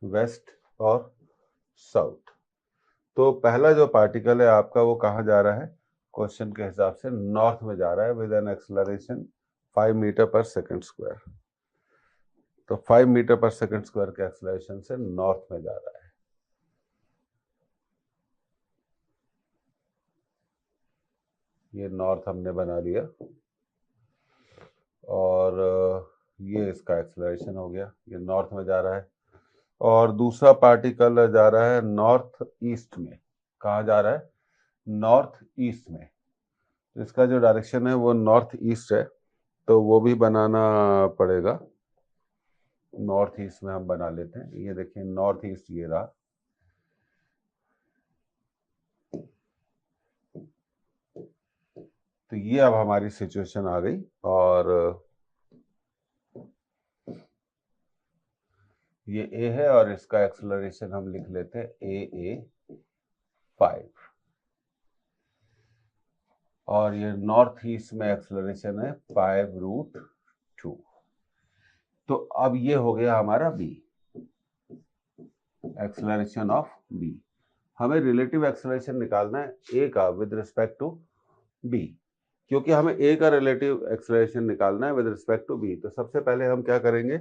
वेस्ट और साउथ। तो पहला जो पार्टिकल है आपका वो कहाँ जा रहा है, क्वेश्चन के हिसाब से नॉर्थ में जा रहा है with an acceleration 5 metre per second square. तो 5 मीटर पर सेकंड स्क्वायर के एक्सेलरेशन से नॉर्थ में जा रहा है। ये नॉर्थ हमने बना लिया, और ये इसका एक्सेलरेशन हो गया, ये नॉर्थ में जा रहा है। और दूसरा पार्टिकल जा रहा है नॉर्थ ईस्ट में। कहाँ जा रहा है, नॉर्थ ईस्ट में। तो इसका जो डायरेक्शन है वो नॉर्थ ईस्ट है, तो वो भी बनाना पड़ेगा। नॉर्थ ईस्ट में हम बना लेते हैं। ये देखिए नॉर्थ ईस्ट ये रहा। तो ये अब हमारी सिचुएशन आ गई, और ये ए है और इसका एक्सेलरेशन हम लिख लेते हैं ए 5, और ये नॉर्थ ईस्ट में एक्सेलरेशन है 5√2। तो अब ये हो गया हमारा बी, एक्सेलरेशन ऑफ बी। हमें रिलेटिव एक्सेलरेशन निकालना है ए का विद रिस्पेक्ट टू बी, क्योंकि हमें ए का रिलेटिव एक्सेलरेशन निकालना है विद रिस्पेक्ट टू बी। तो सबसे पहले हम क्या करेंगे,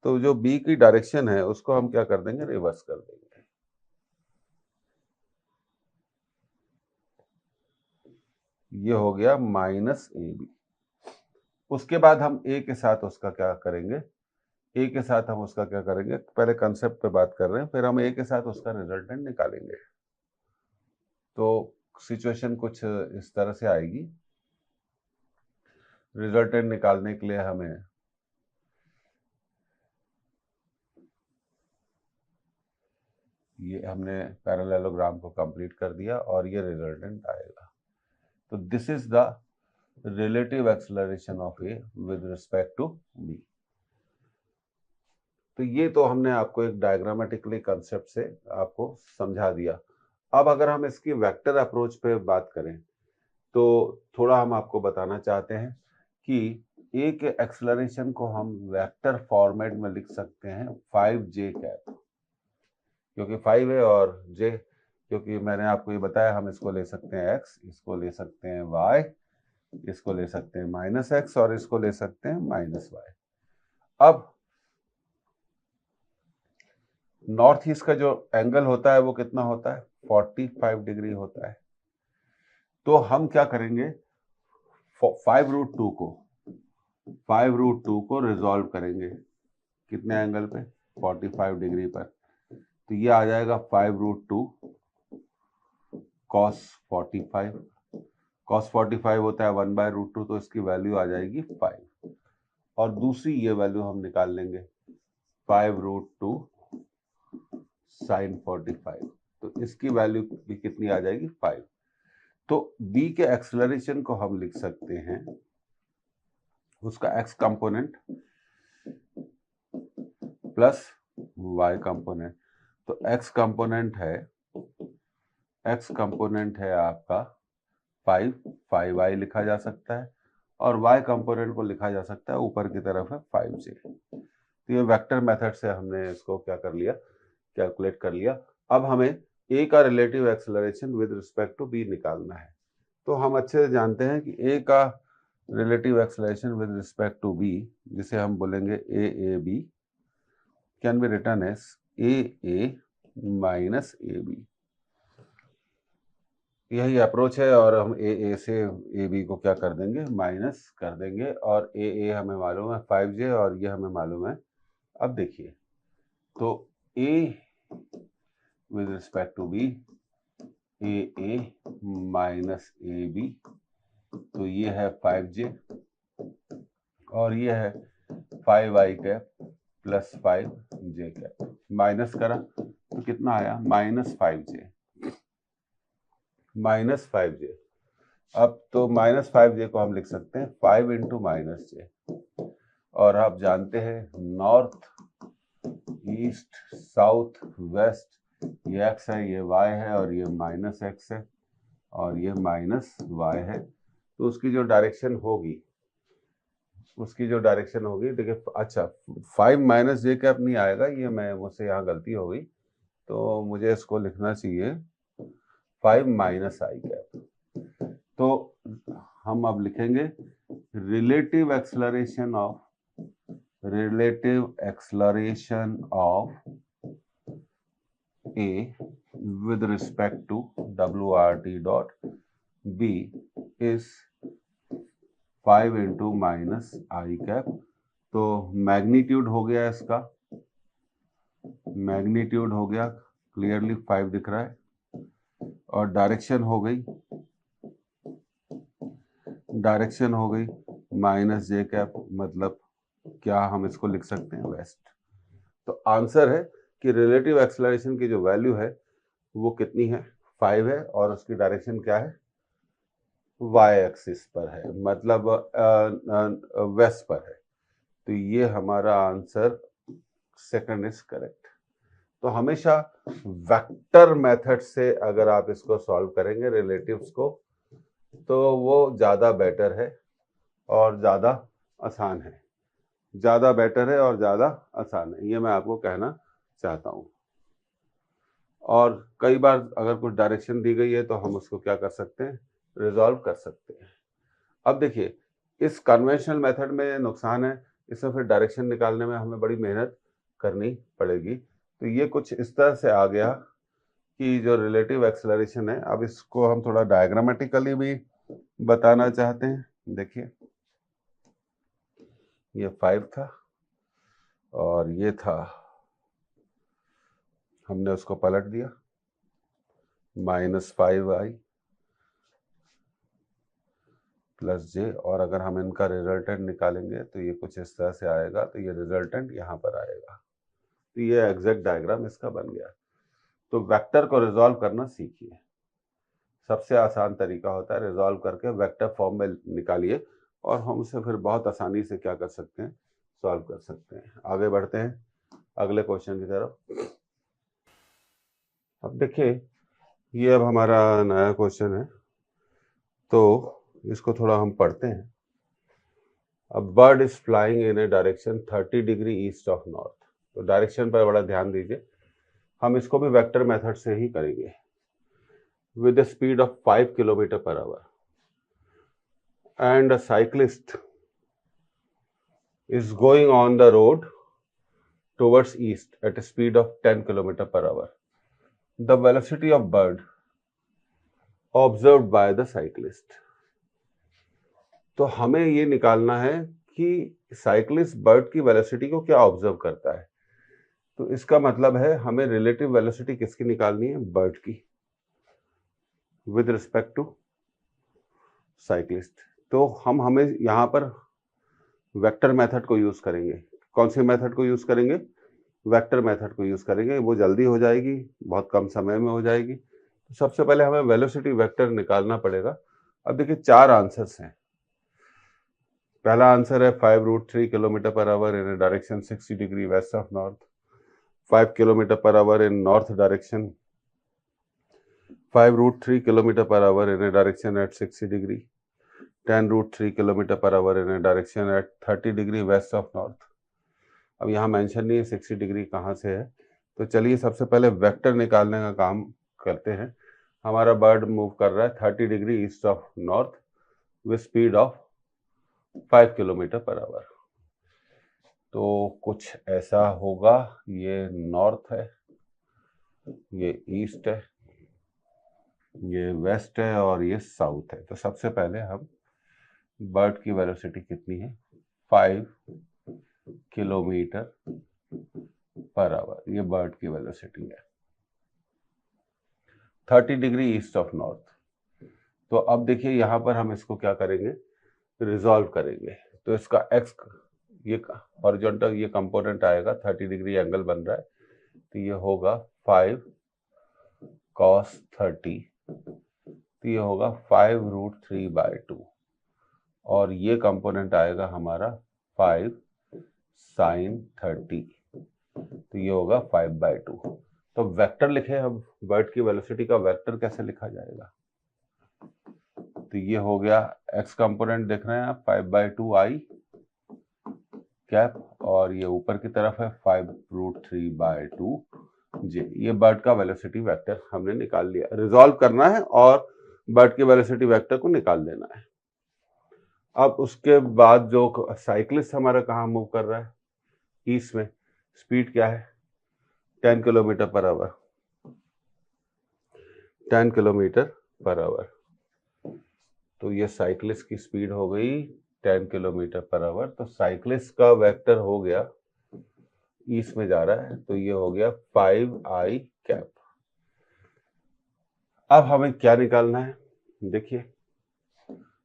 तो जो बी की डायरेक्शन है उसको हम क्या कर देंगे, रिवर्स कर देंगे। ये हो गया माइनस ए बी। उसके बाद हम ए के साथ उसका क्या करेंगे, ए के साथ हम उसका क्या करेंगे, पहले कंसेप्ट पे बात कर रहे हैं, फिर हम ए के साथ उसका रिजल्टेंट निकालेंगे। तो सिचुएशन कुछ इस तरह से आएगी। रिजल्टेंट निकालने के लिए हमें ये हमने पैरेललोग्राम को कंप्लीट कर दिया और ये रिजल्टेंट आएगा। तो this is the relative acceleration of A with respect to B. तो ये तो हमने आपको एक डायग्रामेटिकली कंसेप्ट से आपको समझा दिया। अब अगर हम इसकी वेक्टर अप्रोच पे बात करें तो थोड़ा हम आपको बताना चाहते हैं कि एक एक्सेलरेशन को हम वेक्टर फॉर्मेट में लिख सकते हैं 5j कैप, क्योंकि 5 है और j, क्योंकि मैंने आपको ये बताया हम इसको ले सकते हैं x, इसको ले सकते हैं y, इसको ले सकते हैं -x और इसको ले सकते हैं -y। अब नॉर्थ ईस्ट का जो एंगल होता है वो कितना होता है? 45 डिग्री होता है। तो हम क्या करेंगे, 5√2 को रिजॉल्व करेंगे कितने एंगल पे? 45 डिग्री पर। तो ये आ जाएगा 5√2 cos 45। cos 45 होता है 1/√2, तो इसकी वैल्यू आ जाएगी 5। और दूसरी ये वैल्यू हम निकाल लेंगे 5√2 sin 45, तो इसकी वैल्यू भी कितनी आ जाएगी? 5। तो बी के एक्सेलरेशन को हम लिख सकते हैं, उसका X component plus Y component. तो एक्स कंपोनेंट है आपका 5y लिखा जा सकता है और y कंपोनेंट को लिखा जा सकता है ऊपर की तरफ है 5j। तो ये वेक्टर मेथड से हमने इसको क्या कर लिया, कैलकुलेट कर लिया। अब हमें a का relative acceleration with respect to b निकालना है। तो हम अच्छे से जानते हैं कि a का relative acceleration with respect to b, जिसे हम बोलेंगे AAB, can be written as AA minus AB। यही अप्रोच है और हम AA से AB को क्या कर देंगे? माइनस कर देंगे। और AA हमें मालूम है 5j और ये हमें मालूम है। अब देखिए, तो A with respect to B, AA minus AB, तो ये है 5j और ये है 5y cap plus 5j cap. Minus करा तो कितना आया? -5j। अब तो -5j को हम लिख सकते हैं 5 इंटू -j। और आप जानते हैं नॉर्थ, ईस्ट, साउथ, वेस्ट, ये x है, ये y है और ये -x है और ये -y है। तो उसकी जो डायरेक्शन होगी, देखिए, अच्छा 5 - j कैप नहीं आएगा, ये मुझसे यहाँ गलती हो गई, तो मुझे इसको लिखना चाहिए 5 - i कैप। तो हम अब लिखेंगे relative acceleration of A with respect to WRT dot B is 5 into -i cap. तो मैग्नीट्यूड हो गया इसका, क्लियरली 5 दिख रहा है। और डायरेक्शन हो गई -j कैप, मतलब क्या हम इसको लिख सकते हैं? वेस्ट। तो आंसर है कि रिलेटिव एक्सेलरेशन की जो वैल्यू है वो कितनी है? 5 है और उसकी डायरेक्शन क्या है? y एक्सिस पर है, मतलब वेस्ट पर है। तो ये हमारा आंसर सेकंड इज करेक्ट। तो हमेशा वेक्टर मेथड से अगर आप इसको सॉल्व करेंगे रिलेटिव्स को, तो वो ज़्यादा बेटर है और ज़्यादा आसान है। ये मैं आपको कहना चाहता हूँ। और कई बार अगर कुछ डायरेक्शन दी गई है तो हम उसको क्या कर सकते हैं? रिजॉल्व कर सकते हैं। अब देखिए, इस कन्वेंशनल मेथड में नुकसान है, इसमें फिर डायरेक्शन निकालने में हमें बड़ी मेहनत करनी पड़ेगी। तो ये कुछ इस तरह से आ गया कि जो रिलेटिव एक्सेलरेशन है, अब इसको हम थोड़ा डायग्रामेटिकली भी बताना चाहते हैं। देखिए, ये 5 था और ये था, हमने उसको पलट दिया, -5i प्लस जे, और अगर हम इनका रिजल्टेंट निकालेंगे तो ये कुछ इस तरह से आएगा, तो ये रिजल्टेंट यहाँ पर आएगा। तो ये एग्जैक्ट डायग्राम इसका बन गया। तो वेक्टर को रिजॉल्व करना सीखिए, सबसे आसान तरीका होता है रिजॉल्व करके वेक्टर फॉर्म में निकालिए, और हम उसे फिर बहुत आसानी से क्या कर सकते हैं, सॉल्व कर सकते हैं। आगे बढ़ते हैं अगले क्वेश्चन की तरफ। अब देखिए, ये अब हमारा नया क्वेश्चन है, तो इसको थोड़ा हम पढ़ते हैं। A bird is flying in A direction 30 degree east of north. तो डायरेक्शन पर बड़ा ध्यान दीजिए, हम इसको भी वेक्टर मेथड से ही करेंगे। With the speed of 5 kilometre per our, and a cyclist is going on the road towards east at a speed of 10 km per hour. The velocity of bird observed by the cyclist. तो हमें ये निकालना है कि cyclist bird की velocity को क्या observe करता है। तो इसका मतलब है हमें रिलेटिव वेलोसिटी किसकी निकालनी है, बर्ड की, विद रिस्पेक्ट टू साइक्लिस्ट। तो हमें यहाँ पर वेक्टर मेथड को यूज करेंगे। कौन सी मेथड को यूज करेंगे, वेक्टर मेथड को यूज करेंगे। वो जल्दी हो जाएगी, बहुत कम समय में हो जाएगी। तो सबसे पहले हमें वेलोसिटी वेक्टर निकालना पड़ेगा। अब देखिए 4 आंसर्स हैं। पहला आंसर है 5√3 kilometre per hour in direction 60 degree west of north, 5 kilometre per hour in north direction, 5√3 kilometre per hour in direction at 60 degree, 10√3 kilometre per hour in direction at 30 degree west of north. अब यहाँ mention नहीं है 60 degree कहाँ से है। तो चलिए सबसे पहले वेक्टर निकालने का काम करते हैं। हमारा बर्ड मूव कर रहा है 30 degree east of north with speed of 5 kilometre per hour. तो कुछ ऐसा होगा, ये नॉर्थ है, ये ईस्ट है, ये वेस्ट है, और ये साउथ है। तो सबसे पहले हम बर्ड की वेलोसिटी कितनी है, 5 किलोमीटर पर आवर, ये बर्ड की वेलोसिटी है 30 डिग्री ईस्ट ऑफ नॉर्थ। तो अब देखिए यहाँ पर हम इसको क्या करेंगे, रिजॉल्व करेंगे। तो इसका एक्स, ये हॉरिजॉन्टल ये कंपोनेंट आएगा, 30 डिग्री एंगल बन रहा है, तो ये होगा 5 cos 30, तो ये होगा 5√3/2, और ये कंपोनेंट आएगा हमारा 5 sin 30, तो ये होगा 5/2। तो वेक्टर लिखे हम, बर्ड की वेलोसिटी का वेक्टर कैसे लिखा जाएगा, तो ये हो गया एक्स कंपोनेंट देख रहे हैं आप 5/2i कैप, और ये ऊपर की तरफ है 5√3/2j। ये बर्ड का वेलोसिटी वेक्टर हमने निकाल लिया। रिजॉल्व करना है और बर्ड के वेलोसिटी वेक्टर को निकाल देना है। अब उसके बाद जो साइक्लिस्ट हमारा कहाँ मूव कर रहा है, ईस्ट में, स्पीड क्या है 10 kilometre per our, 10 kilometre per hour. तो ये साइक्लिस्ट की स्पीड हो गई 10 किलोमीटर पर आवर। तो साइक्लिस्ट का वेक्टर हो गया, ईस्ट में जा रहा है, तो ये हो गया 5i कैप। अब हमें क्या निकालना है, देखिए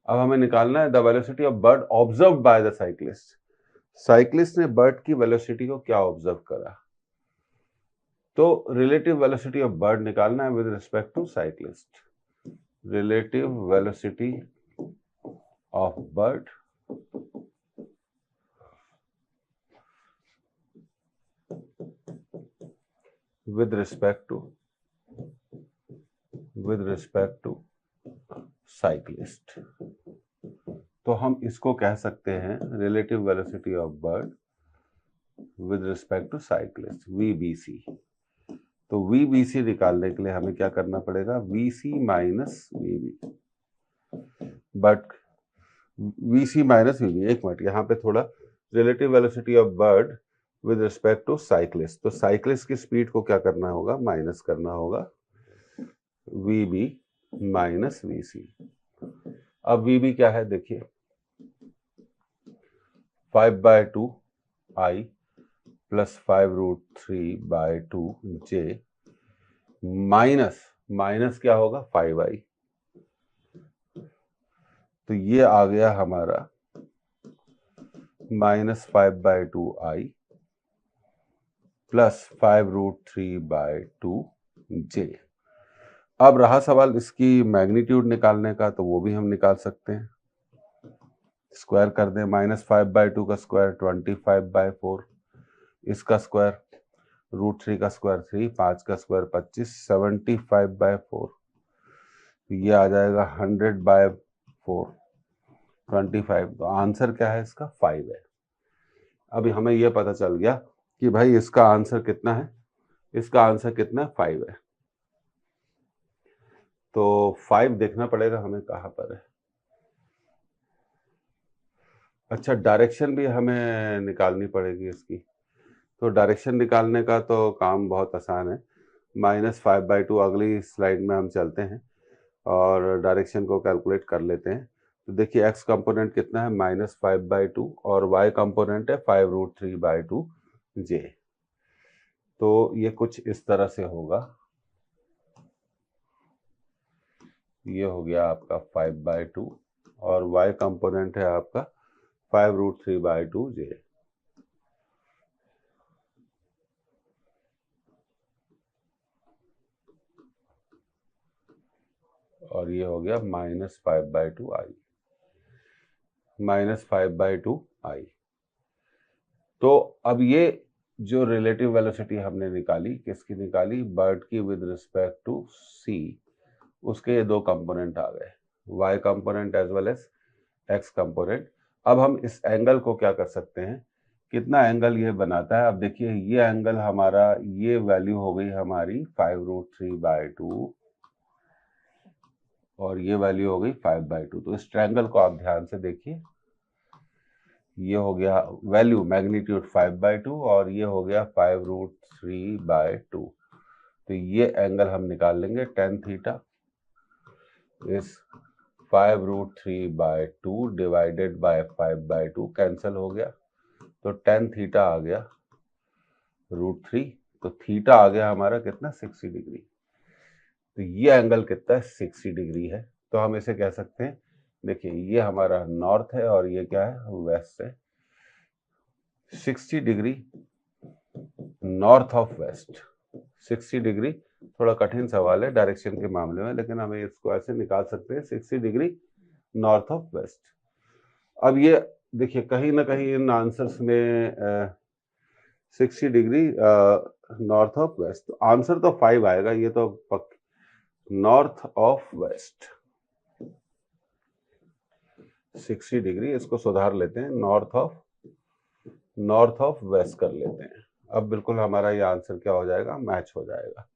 अब हमें निकालना है the velocity of bird observed by the cyclist. Cyclist ने बर्ड की वेलोसिटी को क्या ऑब्जर्व करा, तो रिलेटिव वेलोसिटी ऑफ बर्ड निकालना है with respect to cyclist. Relative velocity of bird with respect to cyclist। तो हम इसको कह सकते हैं relative velocity of bird with respect to cyclist, VBC। तो VBC निकालने के लिए हमें क्या करना पड़ेगा, VC minus VB, but VC minus VB। एक मिनट, यहाँ पे थोड़ा relative velocity of bird with respect to cyclist, तो साइक्लिस्ट की स्पीड को क्या करना होगा, माइनस करना होगा, VB माइनस VC। अब VB क्या है देखिए, 5/2i प्लस 5√3/2j माइनस क्या होगा 5i, तो ये आ गया हमारा -5/2i प्लस 5√3/2j। अब रहा सवाल इसकी मैग्नीट्यूड निकालने का, तो वो भी हम निकाल सकते हैं। स्क्वायर कर दें, -5/2 का स्क्वायर 25/4, इसका स्क्वायर √3 का स्क्वायर 3, 5 का स्क्वायर 25, 75/4, ये आ जाएगा 100/4, 25। तो आंसर क्या है इसका? 5 है। अभी हमें यह पता चल गया कि भाई इसका आंसर कितना है, इसका आंसर कितना है? 5 है। तो 5 देखना पड़ेगा हमें कहाँ पर है। अच्छा, डायरेक्शन भी हमें निकालनी पड़ेगी इसकी। तो डायरेक्शन निकालने का तो काम बहुत आसान है। -5/2 अगली स्लाइड में हम चलते हैं और डायरेक्शन को कैलकुलेट कर लेते हैं। तो देखिए x कंपोनेंट कितना है? -5/2 और y कंपोनेंट है 5√3/2j। तो ये कुछ इस तरह से होगा। ये हो गया आपका 5/2 और y कंपोनेंट है आपका 5√3/2j। और ये हो गया -5/2i, -5/2i। तो अब ये जो रिलेटिव वेलोसिटी हमने निकाली, किसकी निकाली? बर्ड की विद रिस्पेक्ट टू c, उसके ये दो कंपोनेंट आ गए, y component as well as x component. अब हम इस एंगल को क्या कर सकते हैं, कितना एंगल ये बनाता है? अब देखिए ये एंगल हमारा, ये वैल्यू हो गई हमारी 5√3/2 और ये वैल्यू हो गई 5/2। तो इस ट्रायंगल को आप ध्यान से देखिए, ये हो गया वैल्यू मैग्नीट्यूड 5/2 और ये हो गया 5√3/2। तो ये एंगल हम निकाल लेंगे tan थीटा इस 5√3/2 डिवाइडेड बाय 5/2 कैंसिल हो गया, तो tan थीटा आ गया √3। तो थीटा आ गया हमारा कितना? 60 डिग्री। तो ये एंगल कितना है? 60 डिग्री है। तो हम इसे कह सकते हैं, देखिए ये हमारा नॉर्थ है और ये क्या है? वेस्ट है। 60 degree north of west. 60 degree थोड़ा कठिन सवाल है डायरेक्शन के मामले में, लेकिन हमें इसको ऐसे निकाल सकते हैं, 60 डिग्री नॉर्थ ऑफ वेस्ट। अब ये देखिए कहीं ना कहीं इन आंसर्स में 60 डिग्री नॉर्थ ऑफ वेस्ट, तो आंसर तो 5 आएगा, ये तो नॉर्थ ऑफ वेस्ट 60 डिग्री, इसको सुधार लेते हैं, नॉर्थ ऑफ वेस्ट कर लेते हैं। अब बिल्कुल हमारा ये आंसर क्या हो जाएगा? मैच हो जाएगा।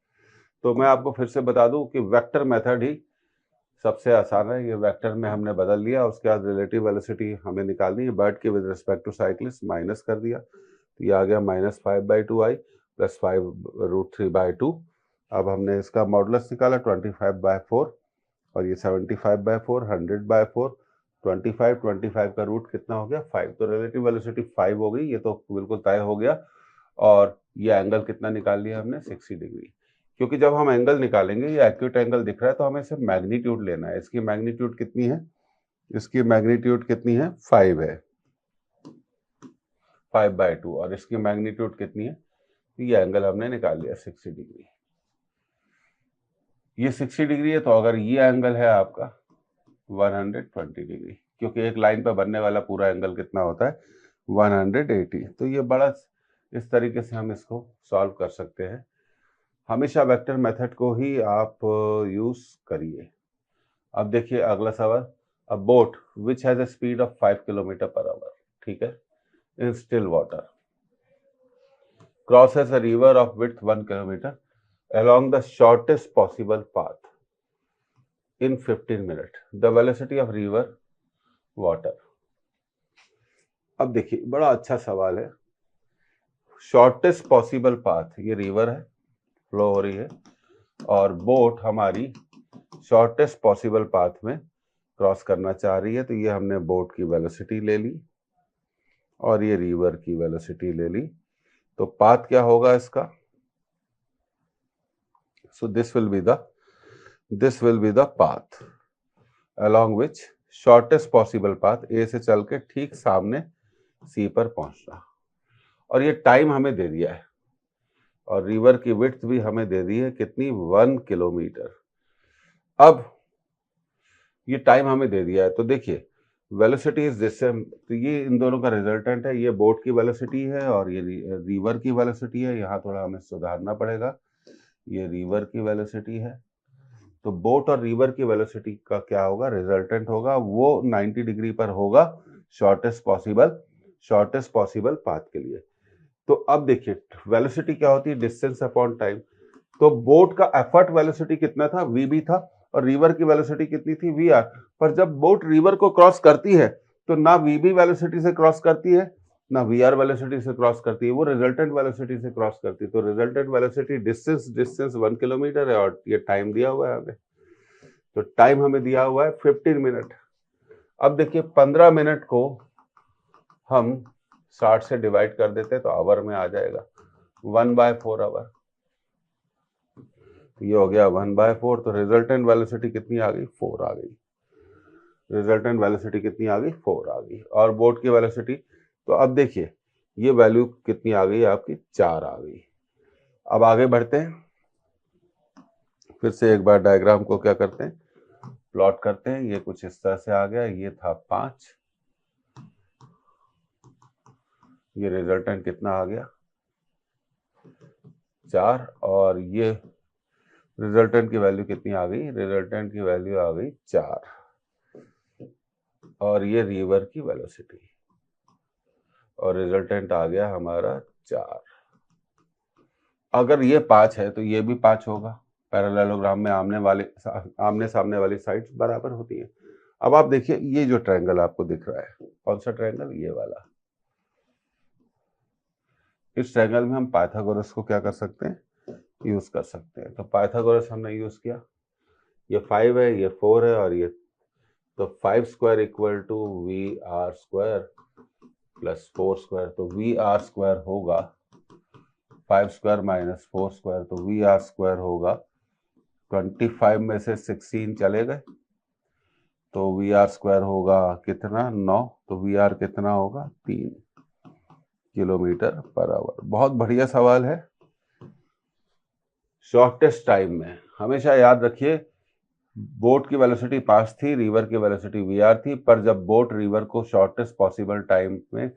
तो मैं आपको फिर से बता दूं कि वेक्टर मेथड ही सबसे आसान है। ये वेक्टर में हमने बदल लिया, उसके बाद रिलेटिव वेलोसिटी हमें निकालनी है, बर्ड की with respect to cyclist minus कर दिया, तो ये आ गया -5/2i प्लस 5√3/2। अब हमने इसका मॉडुलस निकाला 25/4 और ये 75/4, 100/4, 25 का रूट कितना हो गया? 5। तो रिलेटिव वेलोसिटी 5 हो गई, ये तो बिल्कुल तय हो गया। और ये एंगल कितना निकाल लिया हमने? 60 डिग्री। क्योंकि जब हम एंगल निकालेंगे, ये एक्यूट एंगल दिख रहा है, तो हमें सिर्फ मैग्नीट्यूड लेना है। इसकी मैग्नीट्यूड कितनी है? इसकी मैग्नीट्यूड कितनी है? 5 है, 5/2। और इसकी मैग्नीट्यूड कितनी है? ये एंगल हमने निकाल लिया 60 डिग्री। ये 60 डिग्री है, तो अगर ये एंगल है आपका 120 डिग्री, क्योंकि एक लाइन पर बनने वाला पूरा एंगल कितना होता है? 180। तो ये बड़ा इस तरीके से हम इसको सॉल्व कर सकते हैं। हमेशा वेक्टर मेथड को ही आप यूज करिए। अब देखिए अगला सवाल, अ boat which has a speed of 5 km/h, ठीक है, इन still water crosses a river of width 1 kilometer along the shortest possible path in 15 minutes. The velocity of river water. अब देखिए बड़ा अच्छा सवाल है। शॉर्टेस्ट पॉसिबल पाथ, ये रिवर है, फ्लो हो रही है, और बोट हमारी शॉर्टेस्ट पॉसिबल पाथ में क्रॉस करना चाह रही है। तो ये हमने बोट की वेलोसिटी ले ली और ये रिवर की वेलोसिटी ले ली। तो पाथ क्या होगा इसका? So this will be the path along which shortest possible path ए से चल के ठीक सामने सी पर पहुंचना, और ये टाइम हमें दे दिया है और रिवर की विड्थ भी हमें दे दी है कितनी, 1 किलोमीटर। अब ये टाइम हमें दे दिया है, तो देखिए वेलोसिटी इज डिस्टेंस, तो ये इन दोनों का रिजल्टेंट है, ये बोट की वेलोसिटी है और ये रिवर की वेलोसिटी है। यहाँ थोड़ा हमें सुधारना पड़ेगा, ये रिवर की वेलोसिटी है, तो बोट और रिवर की वेलोसिटी का क्या होगा, रिजल्टेंट होगा, वो 90 डिग्री पर होगा शॉर्टेस्ट पॉसिबल पाथ के लिए। तो अब देखिए वेलोसिटी क्या होती है, डिस्टेंस अपॉन टाइम। तो बोट का एफर्ट वेलोसिटी कितना था, वीबी था, और रिवर की वेलोसिटी कितनी थी, वी आर। पर जब बोट रिवर को क्रॉस करती है तो ना वीबी वेलोसिटी से क्रॉस करती है ना वी आर वेलोसिटी से क्रॉस करती है, वो रिजल्टेंट वेलोसिटी से क्रॉस करती है। तो रिजल्टेंट वेलोसिटी डिस्टेंस 1 किलोमीटर है और ये टाइम दिया हुआ है हमें, तो टाइम हमें दिया हुआ है 15 मिनट। अब देखिए 15 मिनट को हम 60 से डिवाइड कर देते हैं तो आवर में आ जाएगा, 1/4 आवर। ये हो गया 1/4, तो रिजल्टेंट वेलोसिटी कितनी आ गई, 4 आ गई। रिजल्टेंट वेलोसिटी कितनी आ गई, 4 आ गई। और बोट की वेलोसिटी, तो अब देखिए ये वैल्यू कितनी आ गई आपकी, 4 आ गई। अब आगे बढ़ते हैं, फिर से एक बार डायग्राम को क्या करते हैं, प्लॉट करते हैं। ये कुछ इस तरह से आ गया, ये था 5, ये रिजल्टेंट कितना आ गया, 4, और ये रिजल्टेंट की वैल्यू कितनी आ गई, रिजल्टेंट की वैल्यू आ गई 4, और ये रिवर की वेलोसिटी, और रिजल्टेंट आ गया हमारा 4। अगर ये 5 है तो ये भी 5 होगा, पैरेललोग्राम में आमने सामने वाली साइड्स बराबर होती है। अब आप देखिए ये जो ट्रायंगल आपको दिख रहा है, कौन सा ट्रायंगल, ये वाला। इस ट्रायंगल में हम पाइथागोरस को क्या कर सकते हैं, यूज कर सकते हैं। तो पाइथागोरस हमने यूज किया, ये 5 है, ये 4 है, और ये, तो 5 square equal to V R square plus 4 square, तो वी आर स्क्वायर होगा 5 स्क्वायर माइनस 4 स्क्वायर, तो वी आर स्क्वायर होगा 25 में से 16 चले गए, तो वी आर स्क्वायर होगा कितना, 9, तो वी आर कितना होगा, 3 किलोमीटर पर आवर। बहुत बढ़िया सवाल है। शॉर्टेस्ट टाइम में हमेशा याद रखिए, बोट की वेलोसिटी 5 थी, रिवर की वेलोसिटी वी आर थी, पर जब बोट रिवर को शॉर्टेस्ट पॉसिबल टाइम में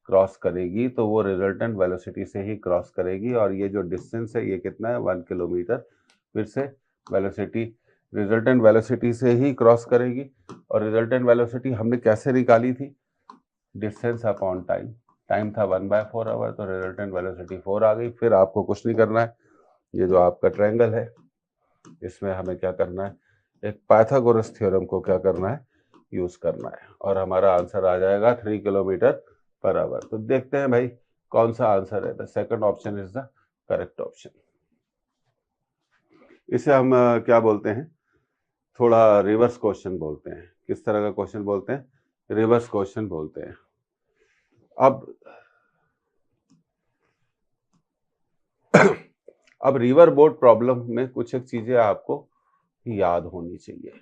क्रॉस करेगी तो वो रिजल्टेंट वेलोसिटी से ही क्रॉस करेगी, और ये जो डिस्टेंस है ये कितना है, 1 किलोमीटर। फिर से वेलोसिटी रिजल्टेंट वेलोसिटी से ही क्रॉस करेगी, और रिजल्टेंट वेलोसिटी हमने कैसे निकाली थी, डिस्टेंस अपॉन टाइम। टाइम था 1/4 आवर, तो रिजल्टेंट वेलोसिटी 4 आ गई। फिर आपको कुछ नहीं करना है, ये जो आपका ट्रायंगल है इसमें हमें क्या करना है, एक पाइथागोरस थ्योरम को क्या करना है, यूज करना है, और हमारा आंसर आ जाएगा 3 किलोमीटर पर आवर। तो देखते हैं भाई कौन सा आंसर है, the second option is the correct option. इसे हम क्या बोलते हैं, थोड़ा रिवर्स क्वेश्चन बोलते हैं। किस तरह का क्वेश्चन बोलते हैं, रिवर्स क्वेश्चन बोलते हैं। अब रिवर बोट प्रॉब्लम में कुछ एक चीजें आपको याद होनी चाहिए।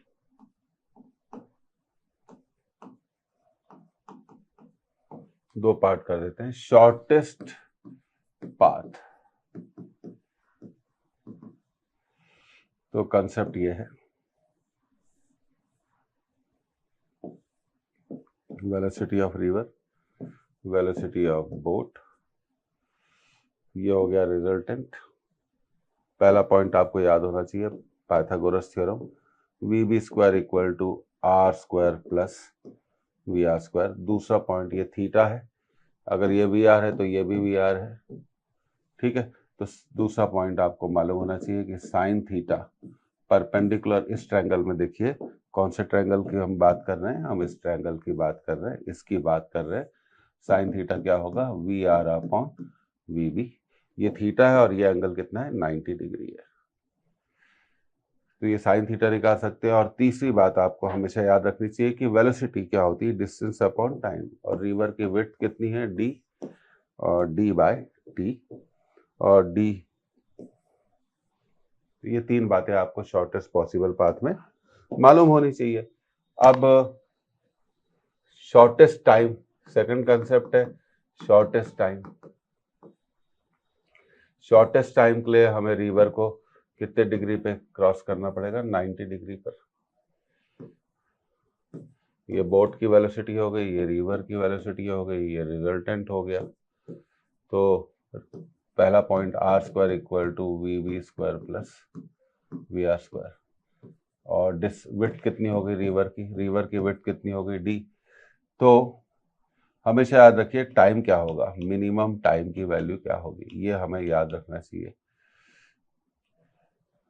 दो पार्ट कर देते हैं, शॉर्टेस्ट पाथ। तो कंसेप्ट ये है, velocity of river, velocity of boat, ये हो गया रिजल्टेंट। पहला पॉइंट आपको याद होना चाहिए, Pythagoras theorem, V B square equal to R square plus V R square. दूसरा पॉइंट ये थीटा है, अगर ये वी आर है तो ये भी वी आर है, ठीक है। तो दूसरा पॉइंट आपको मालूम होना चाहिए कि साइन थीटा परपेंडिकुलर, इस ट्रायंगल में देखिए कौन से ट्रायंगल की हम बात कर रहे हैं, हम इस ट्रायंगल की बात कर रहे हैं, इसकी बात कर रहे हैं। साइन थीटा क्या होगा, V R upon V B. ये थीटा है और ये एंगल कितना है, 90 डिग्री है, तो ये साइन थीटा निकाल सकते हैं। और तीसरी बात आपको हमेशा याद रखनी चाहिए कि वेलोसिटी क्या होती है, डिस्टेंस अपॉन टाइम, और रिवर की विड्थ कितनी है, डी, और डी बाय टी, और डी। ये तीन बातें आपको शॉर्टेस्ट पॉसिबल पाथ में मालूम होनी चाहिए। अब शॉर्टेस्ट टाइम, सेकंड कंसेप्ट है शॉर्टेस्ट टाइम। शॉर्टेस्ट टाइम के लिए हमें रिवर को कितने डिग्री पे क्रॉस करना पड़ेगा, 90 डिग्री पर। ये बोट की वेलोसिटी हो गई, ये रिवर की वेलोसिटी हो गई, ये रिजल्टेंट हो गया। तो पहला point R square equal to V B square plus V R square. और विड्थ कितनी हो गई रिवर की विड्थ कितनी हो गई डी। तो हमेशा याद रखिए टाइम क्या होगा, मिनिमम टाइम की वैल्यू क्या होगी, ये हमें याद रखना चाहिए।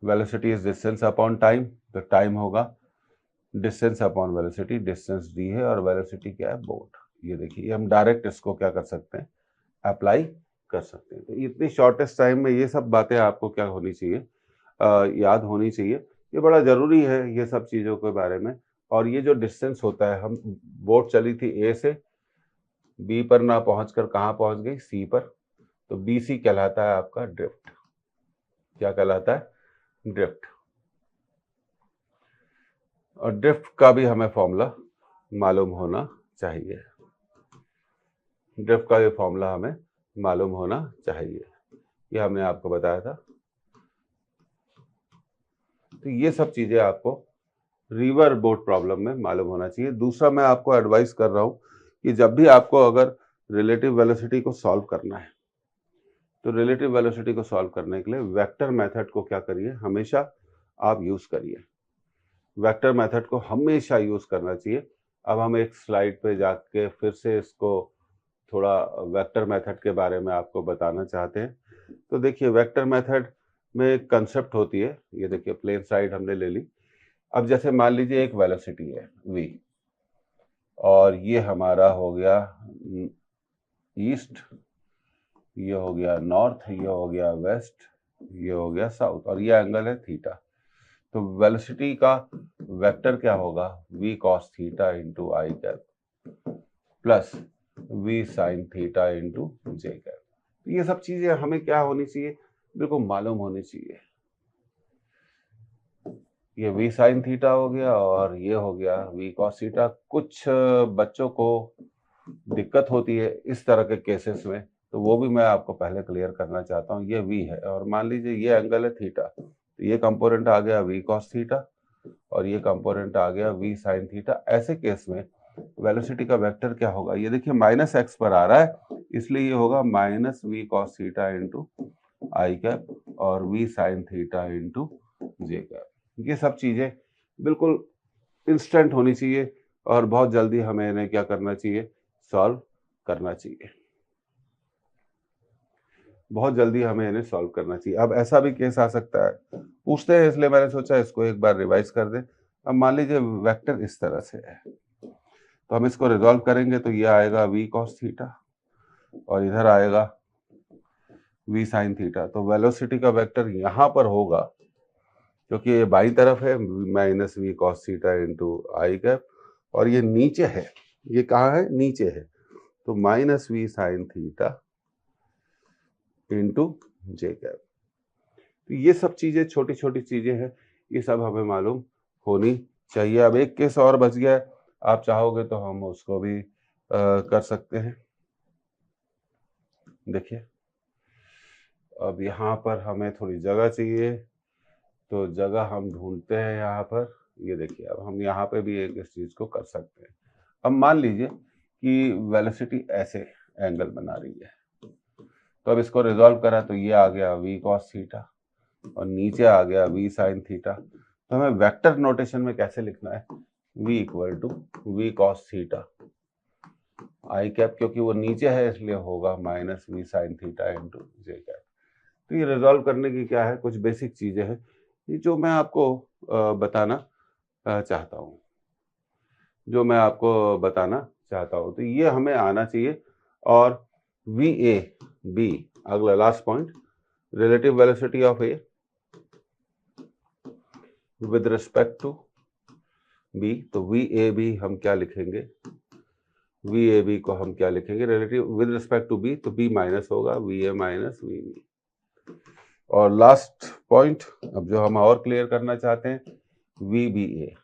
Velocity is distance upon time, तो टाइम होगा distance upon velocity, distance D है और वेलोसिटी क्या है बोट। ये देखिए हम डायरेक्ट इसको क्या कर सकते हैं, अप्लाई कर सकते हैं। तो इतनी शॉर्टेस्ट टाइम में ये सब बातें आपको क्या होनी चाहिए, याद होनी चाहिए। ये बड़ा ज़रूरी है ये सब चीज़ों के बारे में। और ये जो डिस्टेंस होता है, हम बोट चली थी ए से बी पर ना पहुंचकर कहाँ पहुंच गई, सी पर, तो बी सी कहलाता है आपका ड्रिफ्ट। क्या कहलाता है, ड्रिफ्ट। और ड्रिफ्ट का भी हमें फॉर्मूला मालूम होना चाहिए, ड्रिफ्ट का भी फॉर्मूला हमें मालूम होना चाहिए, ये हमने आपको बताया था। तो ये सब चीज़ें आपको रिवर बोट प्रॉब्लम में मालूम होना चाहिए। दूसरा मैं आपको एडवाइस कर रहा हूँ कि जब भी आपको अगर रिलेटिव वेलोसिटी को सॉल्व करना है, तो रिलेटिव वेलोसिटी को सॉल्व करने के लिए वेक्टर मेथड को क्या करिए, हमेशा आप यूज़ करिए। वेक्टर मेथड को हमेशा यूज़ करना चाहिए। अब हम एक स्लाइड पे जाके फिर से इसको थोड़ा वेक्टर मेथड के बारे में आपको बताना चाहते हैं। तो देखिए वेक्टर मेथड में एक कंसेप्ट होती है, ये देखिए प्लेन साइड हमने ले ली। अब जैसे मान लीजिए एक वेलोसिटी है v और ये हमारा हो गया ईस्ट, ये हो गया नॉर्थ, ये हो गया वेस्ट, ये हो गया साउथ और ये एंगल है थीटा। तो वेलोसिटी का वेक्टर क्या होगा, v cos theta into i cap plus v sin theta into j cap. तो ये सब चीजें हमें क्या होनी चाहिए, बिल्कुल मालूम होनी चाहिए। ये v sin थीटा हो गया और ये हो गया v cos थीटा। कुछ बच्चों को दिक्कत होती है इस तरह के केसेस में, तो वो भी मैं आपको पहले क्लियर करना चाहता हूँ। ये v है और मान लीजिए ये एंगल है थीटा, तो ये कंपोनेंट आ गया v cos थीटा और ये कंपोनेंट आ गया v sin थीटा। ऐसे केस में वेलोसिटी का वेक्टर क्या होगा, ये देखिए माइनस एक्स पर आ रहा है, इसलिए ये होगा minus v cos theta into i cap और v sin theta into j cap. ये सब चीजें बिल्कुल इंस्टेंट होनी चाहिए और बहुत जल्दी हमें इन्हें क्या करना चाहिए, सॉल्व करना चाहिए। बहुत जल्दी हमें इन्हें सॉल्व करना चाहिए। अब ऐसा भी केस आ सकता है, पूछते हैं इसलिए मैंने सोचा इसको एक बार रिवाइज कर दें। अब मान लीजिए वेक्टर इस तरह से है, तो हम इसको रिजॉल्व करेंगे तो ये आएगा v cos थीटा और इधर आएगा v sin थीटा। तो वेलोसिटी का वेक्टर यहाँ पर होगा, क्योंकि ये बाई तरफ है, minus v cos theta into i cap और ये नीचे है, ये कहाँ है, नीचे है, तो minus v sin theta into j cap. तो ये सब चीजें छोटी छोटी चीजें हैं, ये सब हमें मालूम होनी चाहिए। अब एक केस और बच गया है, आप चाहोगे तो हम उसको भी कर सकते हैं। देखिए अब यहाँ पर हमें थोड़ी जगह चाहिए, तो जगह हम ढूंढते हैं यहाँ पर। ये देखिए अब हम यहाँ पे भी एक इस चीज को कर सकते हैं। अब मान लीजिए कि वेलोसिटी ऐसे एंगल बना रही है, तो अब इसको रिजॉल्व करा तो ये आ गया v cos थीटा और नीचे आ गया v sin थीटा। तो हमें वेक्टर नोटेशन में कैसे लिखना है, v equal to v cos theta i cap, क्योंकि वो नीचे है इसलिए होगा minus v sin theta into j cap. तो ये रिजॉल्व करने की क्या है, कुछ बेसिक चीजें हैं ये जो मैं आपको बताना चाहता हूँ, जो मैं आपको बताना चाहता हूँ। तो ये हमें आना चाहिए। और वी ए बी, अगला last point, relative velocity of A with respect to B. तो वी ए बी हम क्या लिखेंगे, वी ए बी को हम क्या लिखेंगे, relative with respect to B, तो बी माइनस होगा V A minus V B. और लास्ट पॉइंट अब जो हम और क्लियर करना चाहते हैं, V B A,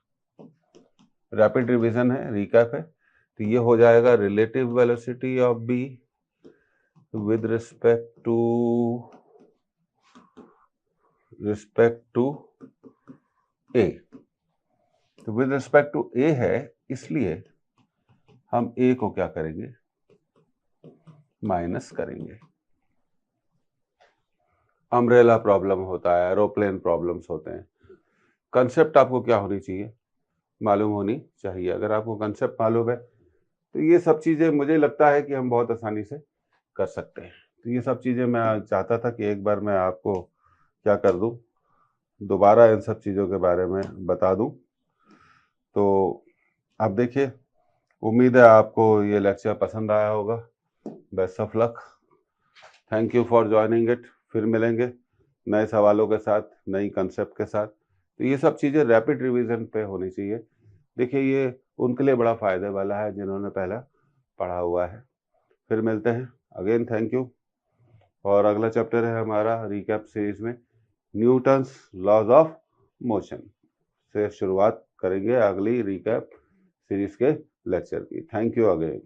rapid revision है, रिकैप है, तो ये हो जाएगा relative velocity of B with respect to A. तो विद रिस्पेक्ट टू ए है, इसलिए हम ए को क्या करेंगे, माइनस करेंगे। अम्ब्रेला प्रॉब्लम होता है, एरोप्लेन प्रॉब्लम्स होते हैं। कंसेप्ट आपको क्या होनी चाहिए, मालूम होनी चाहिए। अगर आपको कंसेप्ट मालूम है तो ये सब चीज़ें मुझे लगता है कि हम बहुत आसानी से कर सकते हैं। तो ये सब चीज़ें मैं चाहता था कि एक बार मैं आपको क्या कर दूं, दोबारा इन सब चीज़ों के बारे में बता दूं। तो आप देखिए, उम्मीद है आपको ये लेक्चर पसंद आया होगा। Best of luck, thank you for joining it. फिर मिलेंगे नए सवालों के साथ, नई कंसेप्ट के साथ। तो ये सब चीज़ें रैपिड रिवीजन पे होनी चाहिए। देखिए, ये उनके लिए बड़ा फ़ायदे वाला है जिन्होंने पहला पढ़ा हुआ है। फिर मिलते हैं, अगेन थैंक यू। और अगला चैप्टर है हमारा रिकैप सीरीज में न्यूटन्स लॉज ऑफ मोशन से शुरुआत करेंगे अगली रिकैप सीरीज के लेक्चर की। Thank you again.